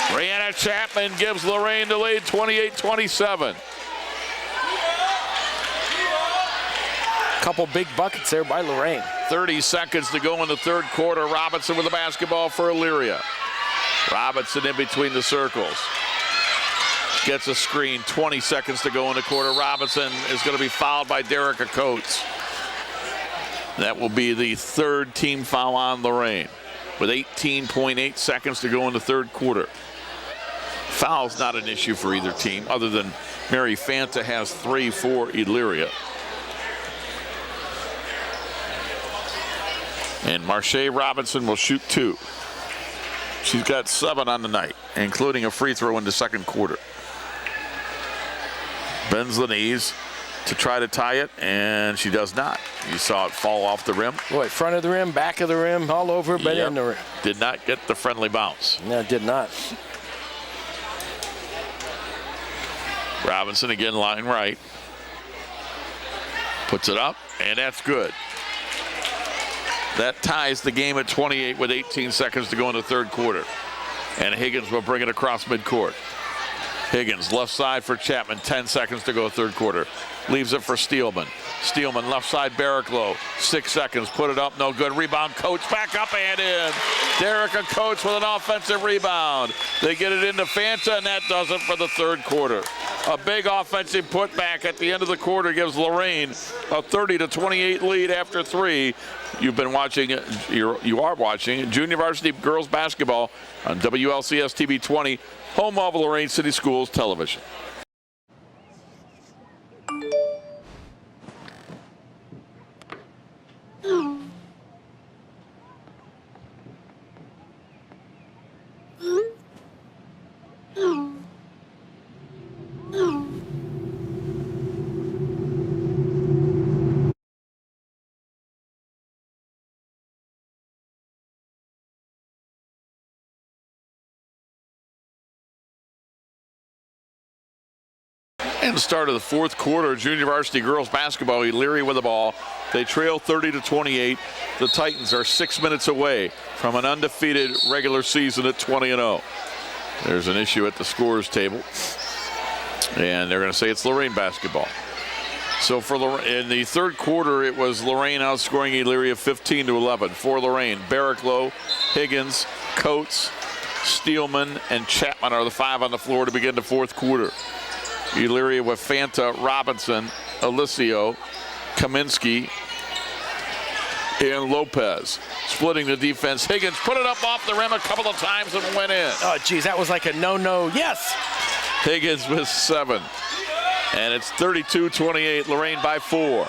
Brianna Chapman gives Lorain the lead, 28-27. Couple big buckets there by Lorain. 30 seconds to go in the third quarter. Robinson with the basketball for Elyria. Robinson in between the circles. Gets a screen. 20 seconds to go in the quarter. Robinson is going to be fouled by Derica Coates. That will be the 3rd team foul on Lorain with 18.8 seconds to go in the third quarter. Foul's not an issue for either team, other than Mary Fanta has 3 for Elyria. And Marche Robinson will shoot 2. She's got 7 on the night, including a free throw in the second quarter. Bends the knees to try to tie it, and she does not. You saw it fall off the rim. Boy, front of the rim, back of the rim, all over, but in the rim. Did not get the friendly bounce. No, did not. Robinson again, line right. Puts it up, and that's good. That ties the game at 28 with 18 seconds to go in the third quarter. And Higgins will bring it across midcourt. Higgins, left side for Chapman, 10 seconds to go, third quarter. Leaves it for Steelman. Steelman, left side, Barricklow, 6 seconds, put it up, no good. Rebound, Coates, back up and in. Derek and Coates with an offensive rebound. They get it into Fanta, and that does it for the third quarter. A big offensive putback at the end of the quarter gives Lorain a 30-28 lead after 3. You've been watching, you are watching Junior Varsity Girls Basketball on WLCS TV 20, home of Lorain City Schools Television. And the start of the fourth quarter, Junior Varsity Girls Basketball, Elyria with the ball. They trail 30-28. The Titans are 6 minutes away from an undefeated regular season at 20-0. There's an issue at the scorers table, and they're going to say it's Lorain basketball. So in the third quarter, it was Lorain outscoring Elyria 15-11. For Lorain, Barricklow, Higgins, Coates, Steelman, and Chapman are the 5 on the floor to begin the fourth quarter. Elyria with Fanta, Robinson, Alicio, Kaminsky, and Lopez. Splitting the defense. Higgins put it up off the rim a couple of times and went in. Oh, geez, that was like a no-no. Yes! Higgins with 7. And it's 32-28, Lorain by 4.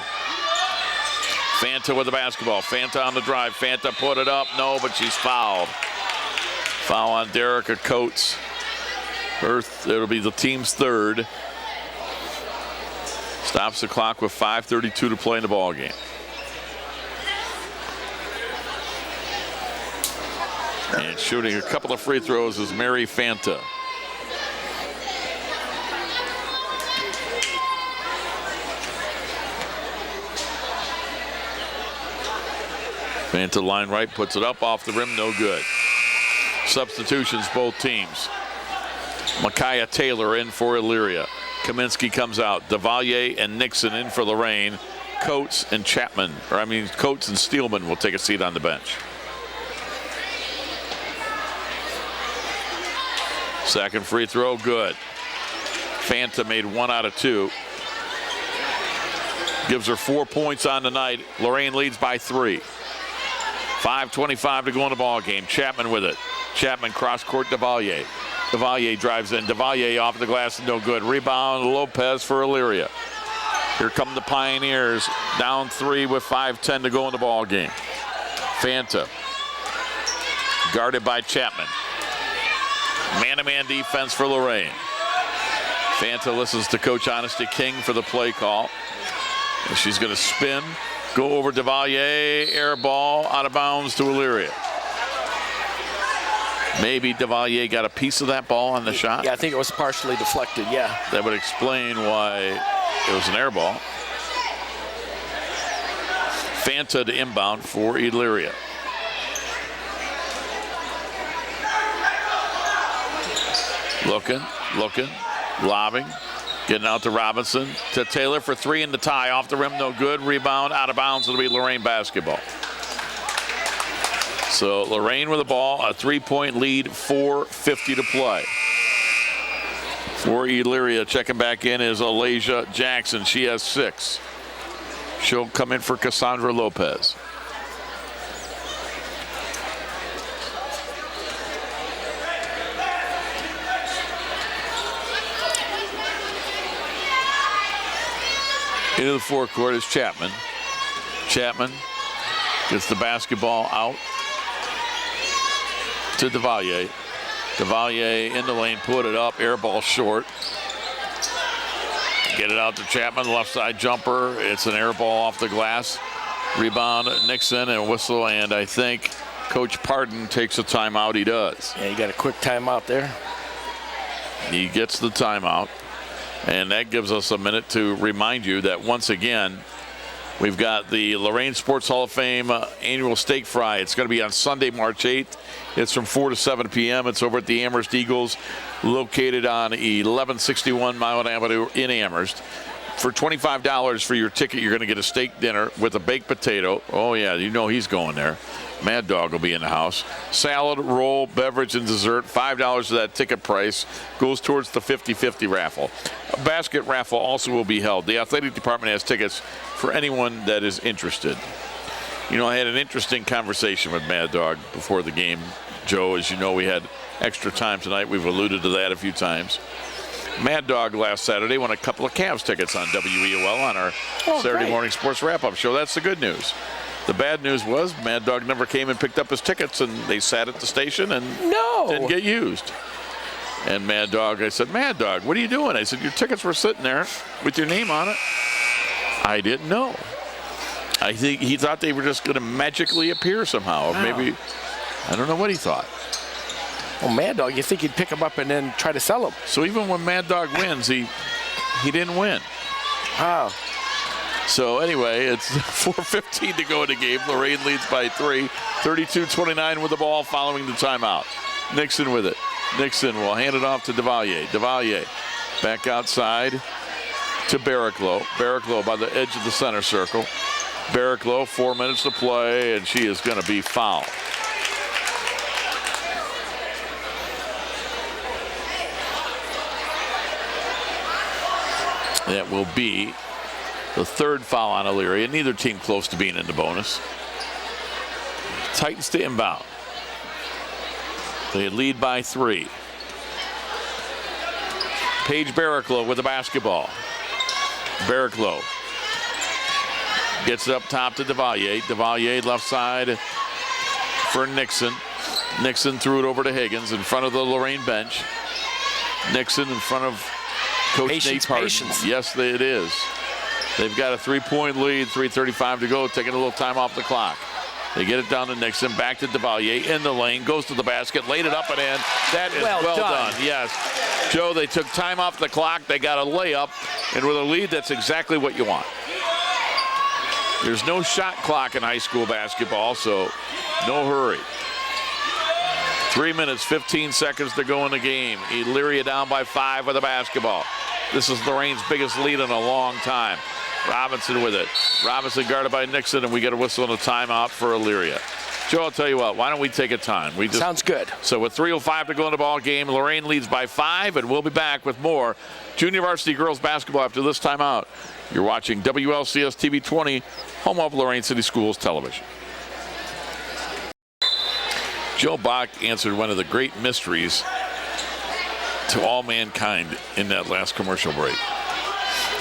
Fanta with the basketball. Fanta on the drive. Fanta put it up. No, but she's fouled. Foul on Derek Coates. It'll be the team's third. Stops the clock with 5:32 to play in the ball game. And shooting a couple of free throws is Mary Fanta. Fanta line right, puts it up off the rim, no good. Substitutions, both teams. Micaiah Taylor in for Elyria. Kaminsky comes out. Devalier and Nixon in for Lorain. Coates and Coates and Steelman will take a seat on the bench. Second free throw, good. Fanta made 1 out of 2. Gives her 4 points on the night. Lorain leads by 3. 5:25 to go in the ball game. Chapman with it. Chapman cross court, Devalier. Devalier drives in. Devalier off the glass, no good. Rebound, Lopez for Elyria. Here come the Pioneers, down 3 with 5:10 to go in the ball game. Fanta, guarded by Chapman. Man-to-man defense for Lorain. Fanta listens to Coach Honesty King for the play call. And she's going to spin, go over Devalier, air ball, out of bounds to Elyria. Maybe Devalier got a piece of that ball on the shot. Yeah, I think it was partially deflected, yeah. That would explain why it was an air ball. Fanta to inbound for Elyria. Looking, lobbing, getting out to Robinson, to Taylor for 3 in the tie, off the rim, no good. Rebound, out of bounds, it'll be Lorain basketball. So Lorain with the ball, a 3-point lead, 4:50 to play. For Elyria, checking back in is Alasia Jackson. She has 6. She'll come in for Cassandra Lopez. Into the forecourt is Chapman. Chapman gets the basketball out to Devalier. Devalier in the lane, put it up, air ball short. Get it out to Chapman, left side jumper. It's an air ball off the glass. Rebound, Nixon, and whistle, and I think Coach Pardon takes a timeout. He does. Yeah, you got a quick timeout there. He gets the timeout, and that gives us a minute to remind you that once again, We've got the Lorain Sports Hall of Fame annual steak fry. It's going to be on Sunday, March 8th. It's from 4 to 7 p.m. It's over at the Amherst Eagles, located on 1161 Mile Avenue in Amherst. For $25 for your ticket, you're going to get a steak dinner with a baked potato. Oh, yeah, you know he's going there. Mad Dog will be in the house. Salad, roll, beverage, and dessert. $5 of that ticket price goes towards the 50-50 raffle. A basket raffle also will be held. The athletic department has tickets for anyone that is interested. You know, I had an interesting conversation with Mad Dog before the game. Joe, as you know, we had extra time tonight. We've alluded to that a few times. Mad Dog last Saturday won a couple of Cavs tickets on WEOL on our Saturday morning sports wrap-up show. That's the good news. The bad news was Mad Dog never came and picked up his tickets, and they sat at the station and didn't get used. And Mad Dog, I said, Mad Dog, what are you doing? I said, your tickets were sitting there with your name on it. I didn't know. I think he thought they were just going to magically appear somehow. Or maybe, I don't know what he thought. Well, Mad Dog, you think he'd pick them up and then try to sell them. So even when Mad Dog wins, he didn't win. Wow. So anyway, it's 4:15 to go in the game. Lorain leads by 3, 32-29 with the ball following the timeout. Nixon with it. Nixon will hand it off to DeValier. DeValier back outside to Barraclough. Barraclough by the edge of the center circle. Barraclough, 4 minutes to play, and she is going to be fouled. That will be the third foul on Elyria. Neither team close to being in the bonus. Titans to inbound. They lead by 3. Paige Barraclough with the basketball. Barraclough gets it up top to DeValier. DeValier left side for Nixon. Nixon threw it over to Higgins in front of the Lorain bench. Nixon in front of Coach Nate Parton. Yes, it is. They've got a 3-point lead, 3:35 to go, taking a little time off the clock. They get it down to Nixon, back to DeValier in the lane, goes to the basket, laid it up and in. That is well done. Yes. Joe, they took time off the clock. They got a layup, and with a lead, that's exactly what you want. There's no shot clock in high school basketball, so no hurry. 3 minutes, 15 seconds to go in the game. Elyria down by 5 with the basketball. This is Lorain's biggest lead in a long time. Robinson with it. Robinson guarded by Nixon, and we get a whistle and a timeout for Elyria. Joe, I'll tell you what, why don't we take a time? Sounds good. So with 3:05 to go in the ball game, Lorain leads by 5, and we'll be back with more junior varsity girls basketball after this timeout. You're watching WLCS TV 20, home of Lorain City Schools Television. Joe Bach answered one of the great mysteries to all mankind in that last commercial break.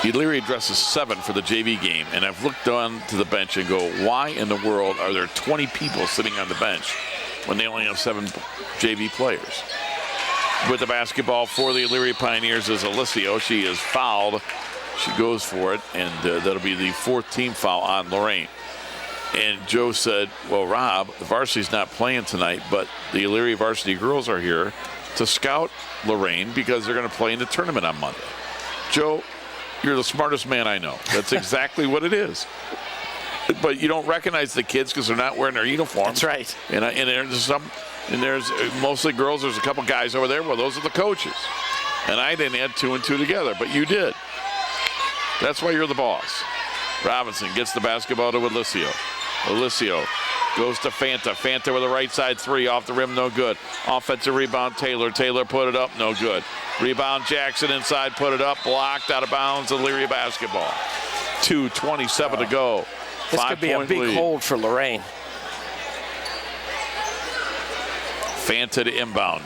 Elyria dresses 7 for the JV game, and I've looked on to the bench and go, why in the world are there 20 people sitting on the bench when they only have 7 JV players? With the basketball for the Elyria Pioneers is Alicio. She is fouled. She goes for it, and that'll be the 4th team foul on Lorain. And Joe said, well, Rob, the varsity's not playing tonight, but the Elyria varsity girls are here to scout Lorain because they're going to play in the tournament on Monday. Joe, you're the smartest man I know. That's exactly what it is. But you don't recognize the kids because they're not wearing their uniforms. That's right. And there's mostly girls. There's a couple guys over there. Well, those are the coaches. And I didn't add 2 and 2 together, but you did. That's why you're the boss. Robinson gets the basketball to Alicio. Alicio goes to Fanta. Fanta with a right side 3 off the rim, no good. Offensive rebound, Taylor. Taylor put it up, no good. Rebound, Jackson inside, put it up, blocked, out of bounds, Elyria basketball. 2:27 to go. This could be a big lead. hold for Lorain. Fanta to inbound.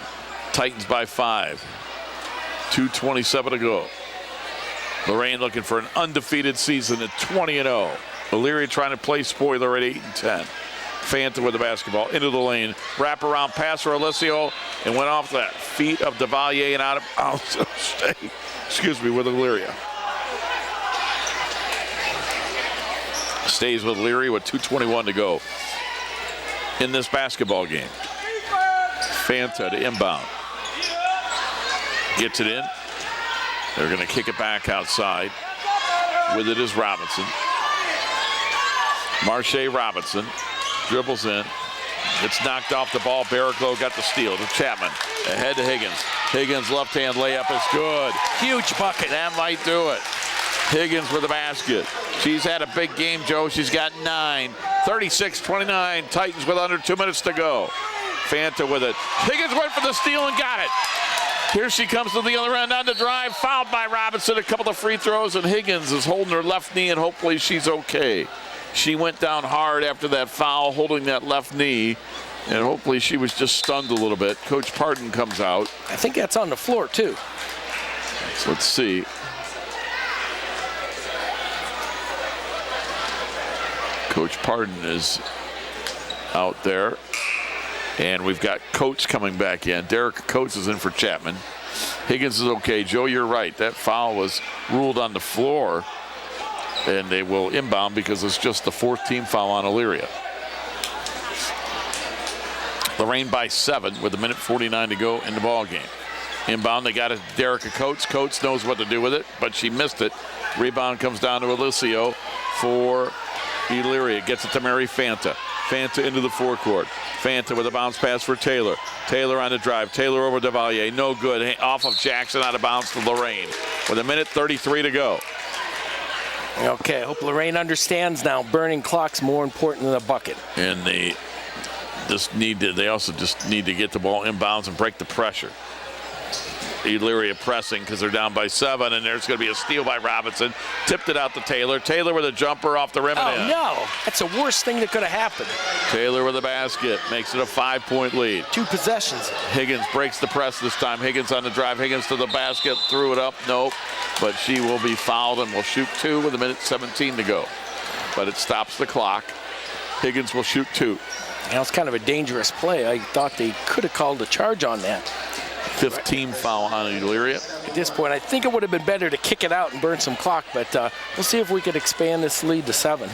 Titans by 5. 2:27 to go. Lorain looking for an undefeated season at 20-0. Elyria trying to play spoiler at 8-10. Fanta with the basketball into the lane. Wrap around pass for Alicio and went off that feet of DeValier and out of bounds. Stay, with Elyria. Stays with Elyria with 2:21 to go in this basketball game. Fanta to inbound. Gets it in. They're going to kick it back outside. With it is Robinson. Marche Robinson dribbles in. It's knocked off the ball. Barraclough got the steal to Chapman. Ahead to Higgins. Higgins' left-hand layup is good. Huge bucket. That might do it. Higgins with the basket. She's had a big game, Joe. She's got 9. 36-29. Titans with under 2 minutes to go. Fanta with it. Higgins went for the steal and got it. Here she comes to the other end on the drive. Fouled by Robinson. A couple of free throws, and Higgins is holding her left knee, and hopefully she's okay. She went down hard after that foul, holding that left knee, and hopefully she was just stunned a little bit. Coach Parton comes out. I think that's on the floor, too. So let's see. Coach Parton is out there. And we've got Coates coming back in. Derek Coates is in for Chapman. Higgins is okay. Joe, you're right. That foul was ruled on the floor. And they will inbound because it's just the 4th team foul on Elyria. Lorain by 7 with 1:49 to go in the ball game. Inbound, they got it to Derek Coates. Coates knows what to do with it, but she missed it. Rebound comes down to Alicio for Elyria. Gets it to Mary Fanta. Fanta into the forecourt. Fanta with a bounce pass for Taylor. Taylor on the drive. Taylor over Devalier. No good. Off of Jackson, out of bounds to Lorain. With 1:33 to go. Okay, I hope Lorain understands now. Burning clock's more important than a bucket. And they also just need to get the ball inbounds and break the pressure. Elyria pressing because they're down by 7, and there's going to be a steal by Robinson. Tipped it out to Taylor. Taylor with a jumper off the rim and in. No, that's the worst thing that could have happened. Taylor with a basket makes it a 5-point lead. 2 possessions. Higgins breaks the press this time. Higgins on the drive. Higgins to the basket, threw it up. Nope. But she will be fouled and will shoot 2 with 1:17 to go. But it stops the clock. Higgins will shoot 2. That was kind of a dangerous play. I thought they could have called a charge on that. 15 foul on Elyria. At this point, I think it would have been better to kick it out and burn some clock, but we'll see if we could expand this lead to 7.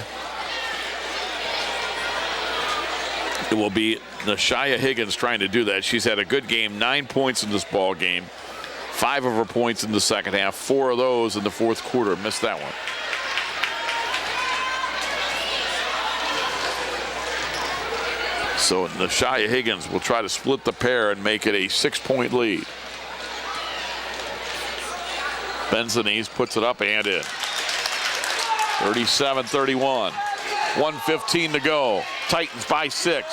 It will be Nashia Higgins trying to do that. She's had a good game, 9 points in this ball game. 5 of her points in the second half, 4 of those in the 4th quarter. Missed that one. So Nashia Higgins will try to split the pair and make it a 6-point lead. Benzanese puts it up and in. 37-31. 1:15 to go. Titans by 6.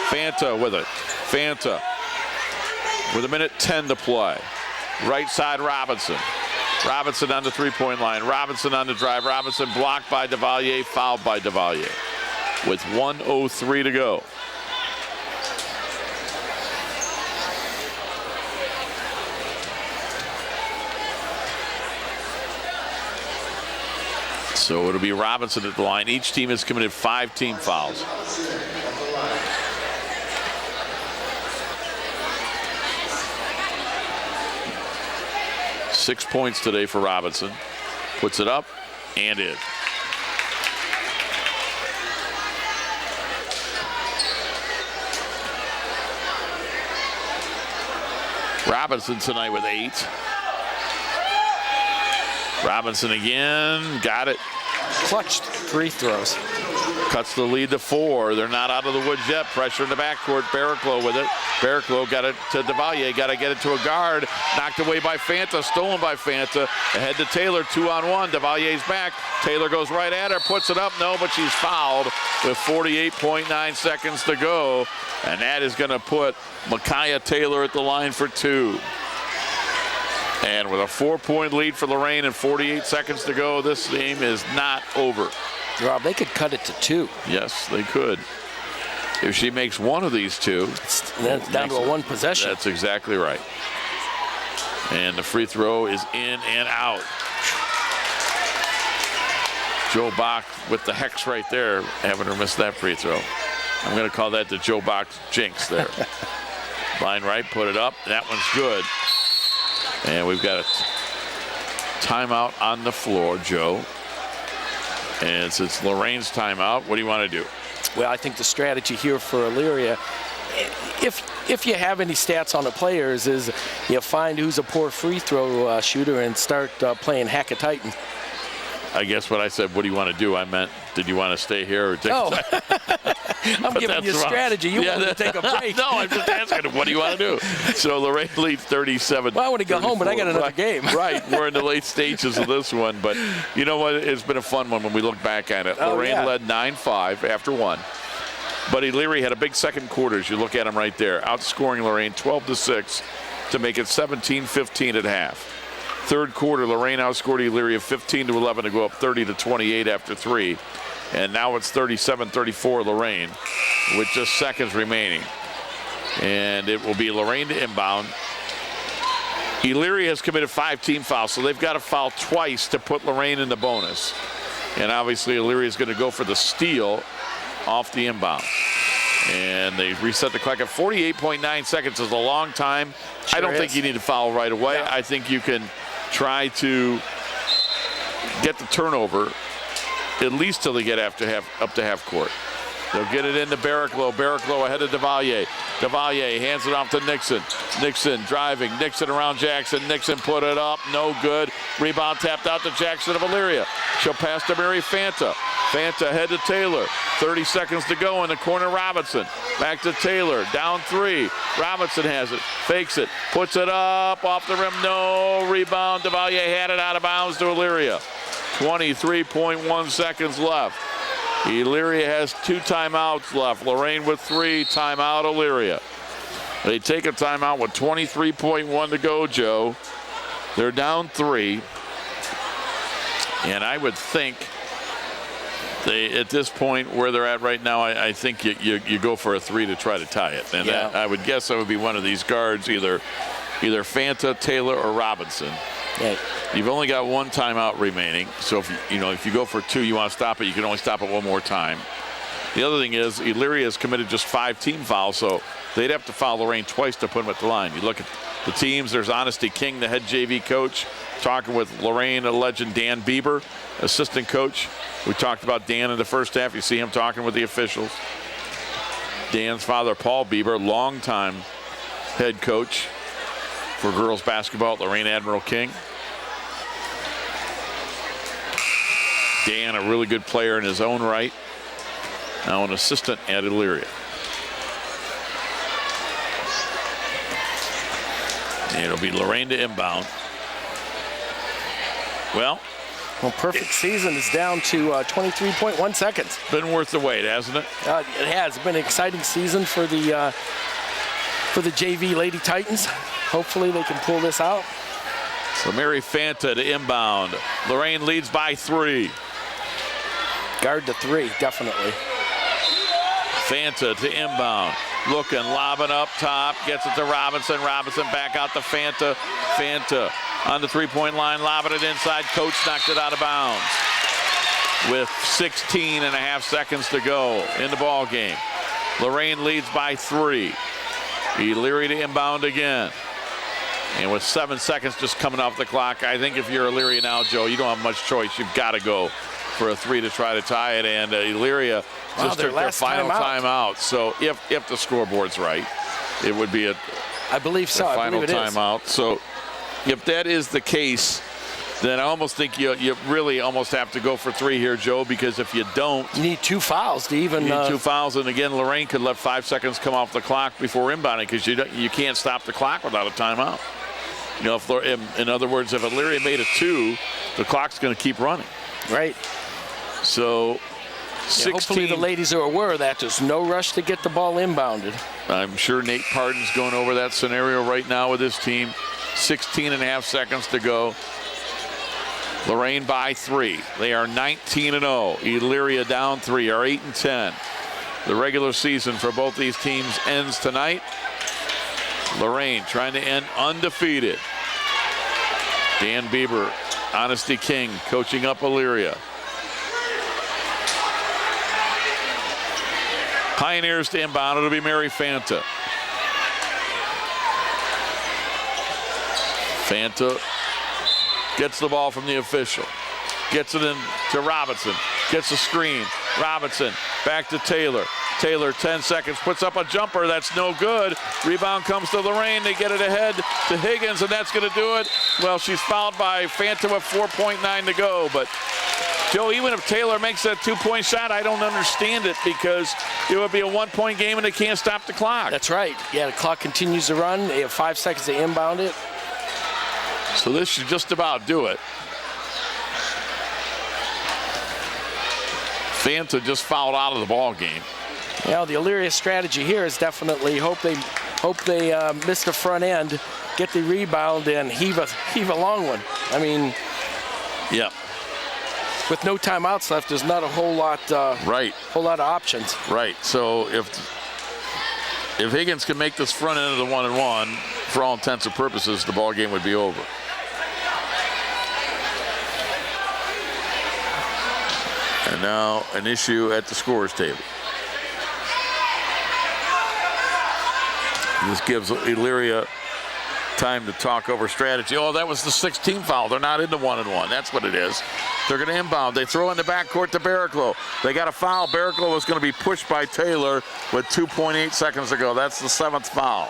Fanta with it. Fanta with 1:10 to play. Right side Robinson. Robinson on the 3-point line. Robinson on the drive. Robinson blocked by Devalier, fouled by Devalier. With 1:03 to go. So it'll be Robinson at the line. Each team has committed 5 team fouls. Six points today for Robinson. Puts it up and in. Robinson tonight with 8. Robinson again, got it. Clutched free throws. Cuts the lead to 4. They're not out of the woods yet. Pressure in the backcourt. Barraclough with it. Barraclough got it to Devalier. Got to get it to a guard. Knocked away by Fanta. Stolen by Fanta. Ahead to Taylor. 2-on-1. Devalier's back. Taylor goes right at her. Puts it up. No, but she's fouled with 48.9 seconds to go. And that is going to put Micaiah Taylor at the line for 2. And with a 4-point lead for Lorain and 48 seconds to go, this game is not over. Rob, they could cut it to 2. Yes, they could. If she makes one of these 2, that's down to a 1 possession. That's exactly right. And the free throw is in and out. Joe Bach with the hex right there, having her miss that free throw. I'm going to call that the Joe Bach jinx there. Line right, put it up. That one's good. And we've got a timeout on the floor, Joe. And since Lorain's timeout, what do you want to do? Well, I think the strategy here for Elyria, if you have any stats on the players, is you find who's a poor free throw shooter and start playing Hack-a-Titan. I guess when I said, what do you want to do? I meant, did you want to stay here or take a I'm giving you a strategy. You want to take a break. No, I'm just asking him, what do you want to do? So Lorain leads 37. Well, I want to go home, but I got another game. Right. We're in the late stages of this one. But you know what? It's been a fun one when we look back at it. Lorain led 9-5 after one. But Elyria had a big second quarter, as you look at him right there, outscoring Lorain 12-6 to make it 17-15 at half. Third quarter, Lorain outscored Elyria 15-11 to go up 30-28 after 3. And now it's 37-34 Lorain with just seconds remaining. And it will be Lorain to inbound. Elyria has committed 5 team fouls, so they've got to foul twice to put Lorain in the bonus. And obviously Elyria is going to go for the steal off the inbound. And they reset the clock at 48.9 seconds is a long time. I don't think you need to foul right away. Yeah. I think you can try to get the turnover at least till they get up to half court. They'll get it into Barraclough. Barraclough ahead of Devalier. Devalier hands it off to Nixon. Nixon driving. Nixon around Jackson. Nixon put it up. No good. Rebound tapped out to Jackson of Elyria. She'll pass to Mary Fanta. Fanta ahead to Taylor. 30 seconds to go in the corner. Robinson. Back to Taylor. Down 3. Robinson has it. Fakes it. Puts it up. Off the rim. No. Rebound. Devalier had it out of bounds to Elyria. 23.1 seconds left. Elyria has 2 timeouts left. Lorain with 3. Timeout Elyria. They take a timeout with 23.1 to go, Joe. They're down 3. And I would think at this point where they're at right now, I think you go for a 3 to try to tie it. And I would guess that would be one of these guards, either Fanta, Taylor, or Robinson. Right. You've only got 1 timeout remaining, so if you go for 2, you want to stop it. You can only stop it 1 more time. The other thing is Elyria has committed just 5 team fouls, so they'd have to foul Lorain twice to put them at the line. You look at the teams. There's Honesty King, the head JV coach, talking with Lorain legend Dan Bieber, assistant coach. We talked about Dan in the first half. You see him talking with the officials. Dan's father, Paul Bieber, longtime head coach for girls basketball at Lorain Admiral King. Dan, a really good player in his own right. Now an assistant at Elyria. And it'll be Lorain to inbound. Well, perfect season is down to 23.1 seconds. Been worth the wait, hasn't it? It has. It's been an exciting season for the JV Lady Titans. Hopefully they can pull this out. So Mary Fanta to inbound. Lorain leads by 3. Guard to 3, definitely. Fanta to inbound. Looking, lobbing up top. Gets it to Robinson. Robinson back out to Fanta. Fanta on the 3-point line. Lobbing it inside. Coach knocked it out of bounds. With 16.5 seconds to go in the ball game. Lorain leads by 3. Elyria to inbound again. And with 7 seconds just coming off the clock, I think if you're Elyria now, Joe, you don't have much choice. You've got to go for a 3 to try to tie it. And Elyria just took their final timeout. So if the scoreboard's right, it would be I believe so. final timeout. So if that is the case, then I almost think you really almost have to go for 3 here, Joe, because if you don't, you need 2 fouls to even. You need 2 fouls, and again, Lorain could let 5 seconds come off the clock before inbounding because you can't stop the clock without a timeout. You know, in other words, if Elyria made a 2, the clock's going to keep running. Right. So, 16. Hopefully the ladies are aware of that. There's no rush to get the ball inbounded. I'm sure Nate Pardon's going over that scenario right now with his team. 16.5 seconds to go. Lorain by 3. They are 19-0. Elyria down 3 are 8-10. The regular season for both these teams ends tonight. Lorain trying to end undefeated. Dan Bieber, Honesty King, coaching up Elyria. Pioneers to inbound. It'll be Mary Fanta. Fanta gets the ball from the official. Gets it in to Robinson. Gets a screen. Robinson back to Taylor. Taylor, 10 seconds, puts up a jumper. That's no good. Rebound comes to Lorain. They get it ahead to Higgins, and that's going to do it. Well, she's fouled by Fanta with 4.9 to go, but Joe, even if Taylor makes that 2-point shot, I don't understand it because it would be a 1-point game and they can't stop the clock. That's right. Yeah, the clock continues to run. They have 5 seconds to inbound it. So this should just about do it. Fanta just fouled out of the ball game. You know, the Elyria strategy here is definitely hope they miss the front end, get the rebound, and heave a long one. I mean, yeah. With no timeouts left, there's not a whole lot. Whole lot of options. Right. So if Higgins can make this front end of the 1-and-1, for all intents and purposes, the ball game would be over. And now an issue at the scorer's table. This gives Elyria time to talk over strategy. Oh, that was the 16th foul. They're not in the 1-and-1. That's what it is. They're going to inbound. They throw in the backcourt to Barraclough. They got a foul. Barraclough was going to be pushed by Taylor with 2.8 seconds to go. That's the 7th foul.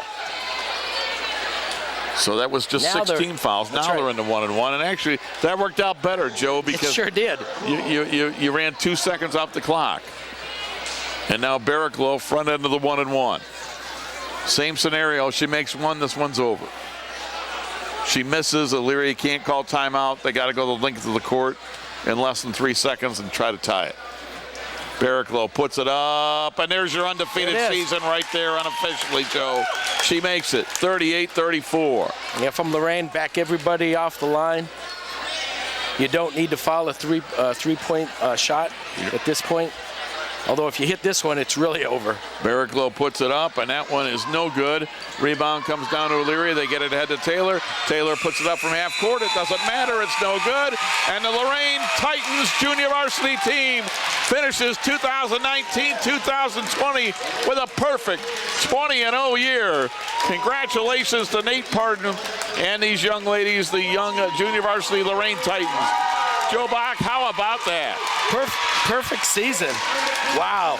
So that was just 16 fouls. Now they're in the 1-and-1. And actually, that worked out better, Joe, because it sure did. You ran 2 seconds off the clock. And now Barraclough, front end of the 1-and-1. Same scenario. She makes one. This one's over. She misses. Elyria can't call timeout. They got to go the length of the court in less than 3 seconds and try to tie it. Barraclough puts it up, and there's your undefeated season right there unofficially, Joe. She makes it 38-34. Yeah, from Lorain, back everybody off the line. You don't need to foul a three-point shot at this point. Although if you hit this one, it's really over. Barraclough puts it up, and that one is no good. Rebound comes down to Elyria. They get it ahead to Taylor. Taylor puts it up from half court. It doesn't matter. It's no good. And the Lorain Titans junior varsity team finishes 2019-2020 with a perfect 20-0 year. Congratulations to Nate Pardon and these young ladies, the young junior varsity Lorain Titans. Joe Bach, how about that? Perfect season. Wow.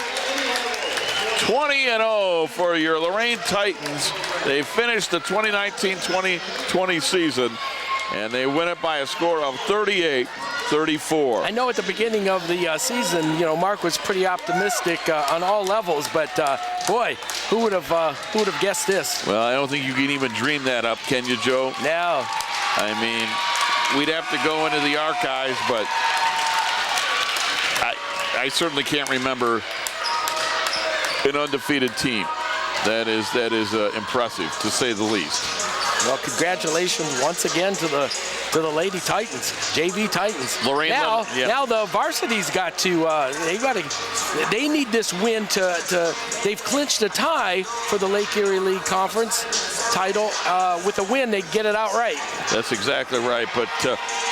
20-0 for your Lorain Titans. They finished the 2019-2020 season, and they win it by a score of 38-34. I know at the beginning of the season, you know, Mark was pretty optimistic on all levels, but boy, who would have guessed this? Well, I don't think you can even dream that up, can you, Joe? No. I mean, we'd have to go into the archives, but I certainly can't remember an undefeated team. That is impressive, to say the least. Well, congratulations once again to the Lady Titans, JV Titans. Lorain now the Varsity's got to they need this win to they've clinched a tie for the Lake Erie League Conference title. With a win, they get it outright. That's exactly right. But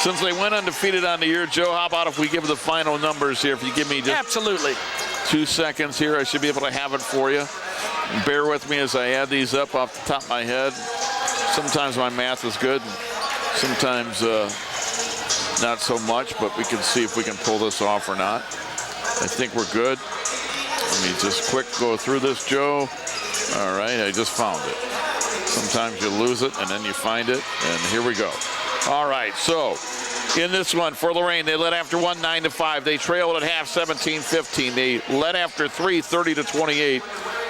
since they went undefeated on the year, Joe, how about if we give the final numbers here? If you give me just absolutely 2 seconds here, I should be able to have it for you. Bear with me as I add these up off the top of my head. Sometimes my math is good, sometimes not so much, but we can see if we can pull this off or not. I think we're good. Let me just quick go through this, Joe. All right, I just found it. Sometimes you lose it and then you find it, and here we go. All right, so in this one for Lorain, they led after 1, 9-5. They trailed at half 17-15. They led after 3, 30-28.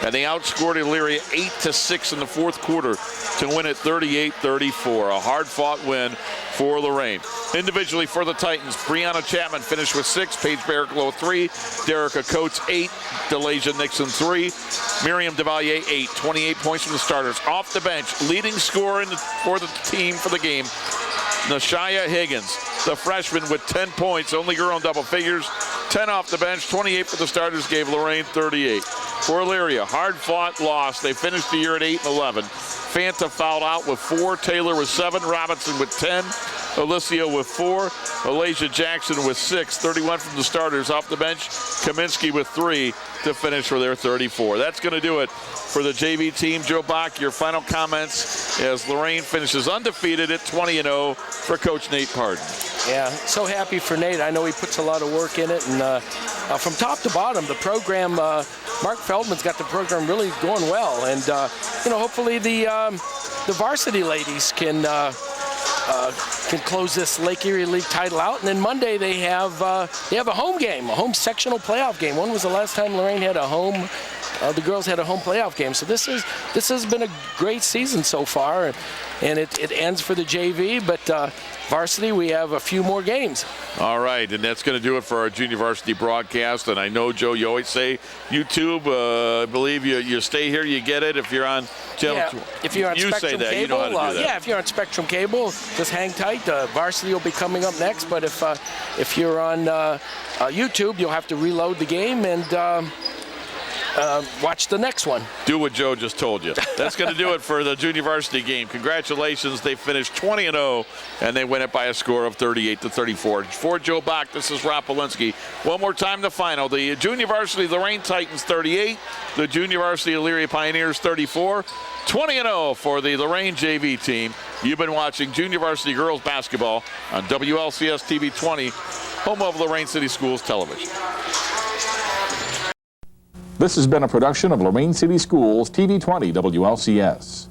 And they outscored Elyria 8-6 in the fourth quarter to win it 38-34. A hard-fought win for Lorain. Individually for the Titans, Brianna Chapman finished with 6, Paige Barraclough 3, Derica Coates 8, Delasia Nixon 3, Miriam DeValier 8, 28 points from the starters. Off the bench, leading scorer for the team for the game, Nashaya Higgins, the freshman with 10 points, only girl in double figures, 10 off the bench, 28 for the starters, gave Lorain 38. For Elyria, hard-fought loss. They finished the year at 8-11. Fanta fouled out with 4, Taylor with 7, Robinson with 10, Alicia with 4, Alasia Jackson with 6, 31 from the starters off the bench, Kaminsky with 3 to finish for their 34. That's going to do it for the JV team. Joe Bach, your final comments as Lorain finishes undefeated at 20-0 for Coach Nate Pardon. Yeah, so happy for Nate. I know he puts a lot of work in it, and from top to bottom, the program, Mark Feldman's got the program really going well, and you know, hopefully the varsity ladies can can close this Lake Erie League title out. And then Monday they have a home game, a home sectional playoff game. When was the last time Lorain had a home? The girls had a home playoff game. So this has been a great season so far, and it ends for the JV. But varsity, we have a few more games. All right, and that's going to do it for our junior varsity broadcast. And I know, Joe, you always say YouTube. I believe you stay here, you get it. If you're on channel, if you're on you Spectrum say that. Cable, You know how to do that. yeah, if you're on Spectrum Cable, just hang tight. Varsity will be coming up next. But if you're on YouTube, you'll have to reload the game and watch the next one. Do what Joe just told you. That's going to do it for the junior varsity game. Congratulations. They finished 20-0, and they win it by a score of 38-34. For Joe Bach, this is Rob Polinsky. One more time, the final. The junior varsity Lorain Titans 38, the junior varsity Elyria Pioneers 34. 20-0 for the Lorain JV team. You've been watching junior varsity girls basketball on WLCS TV 20, home of Lorain City Schools Television. This has been a production of Lorain City Schools TV 20 WLCS.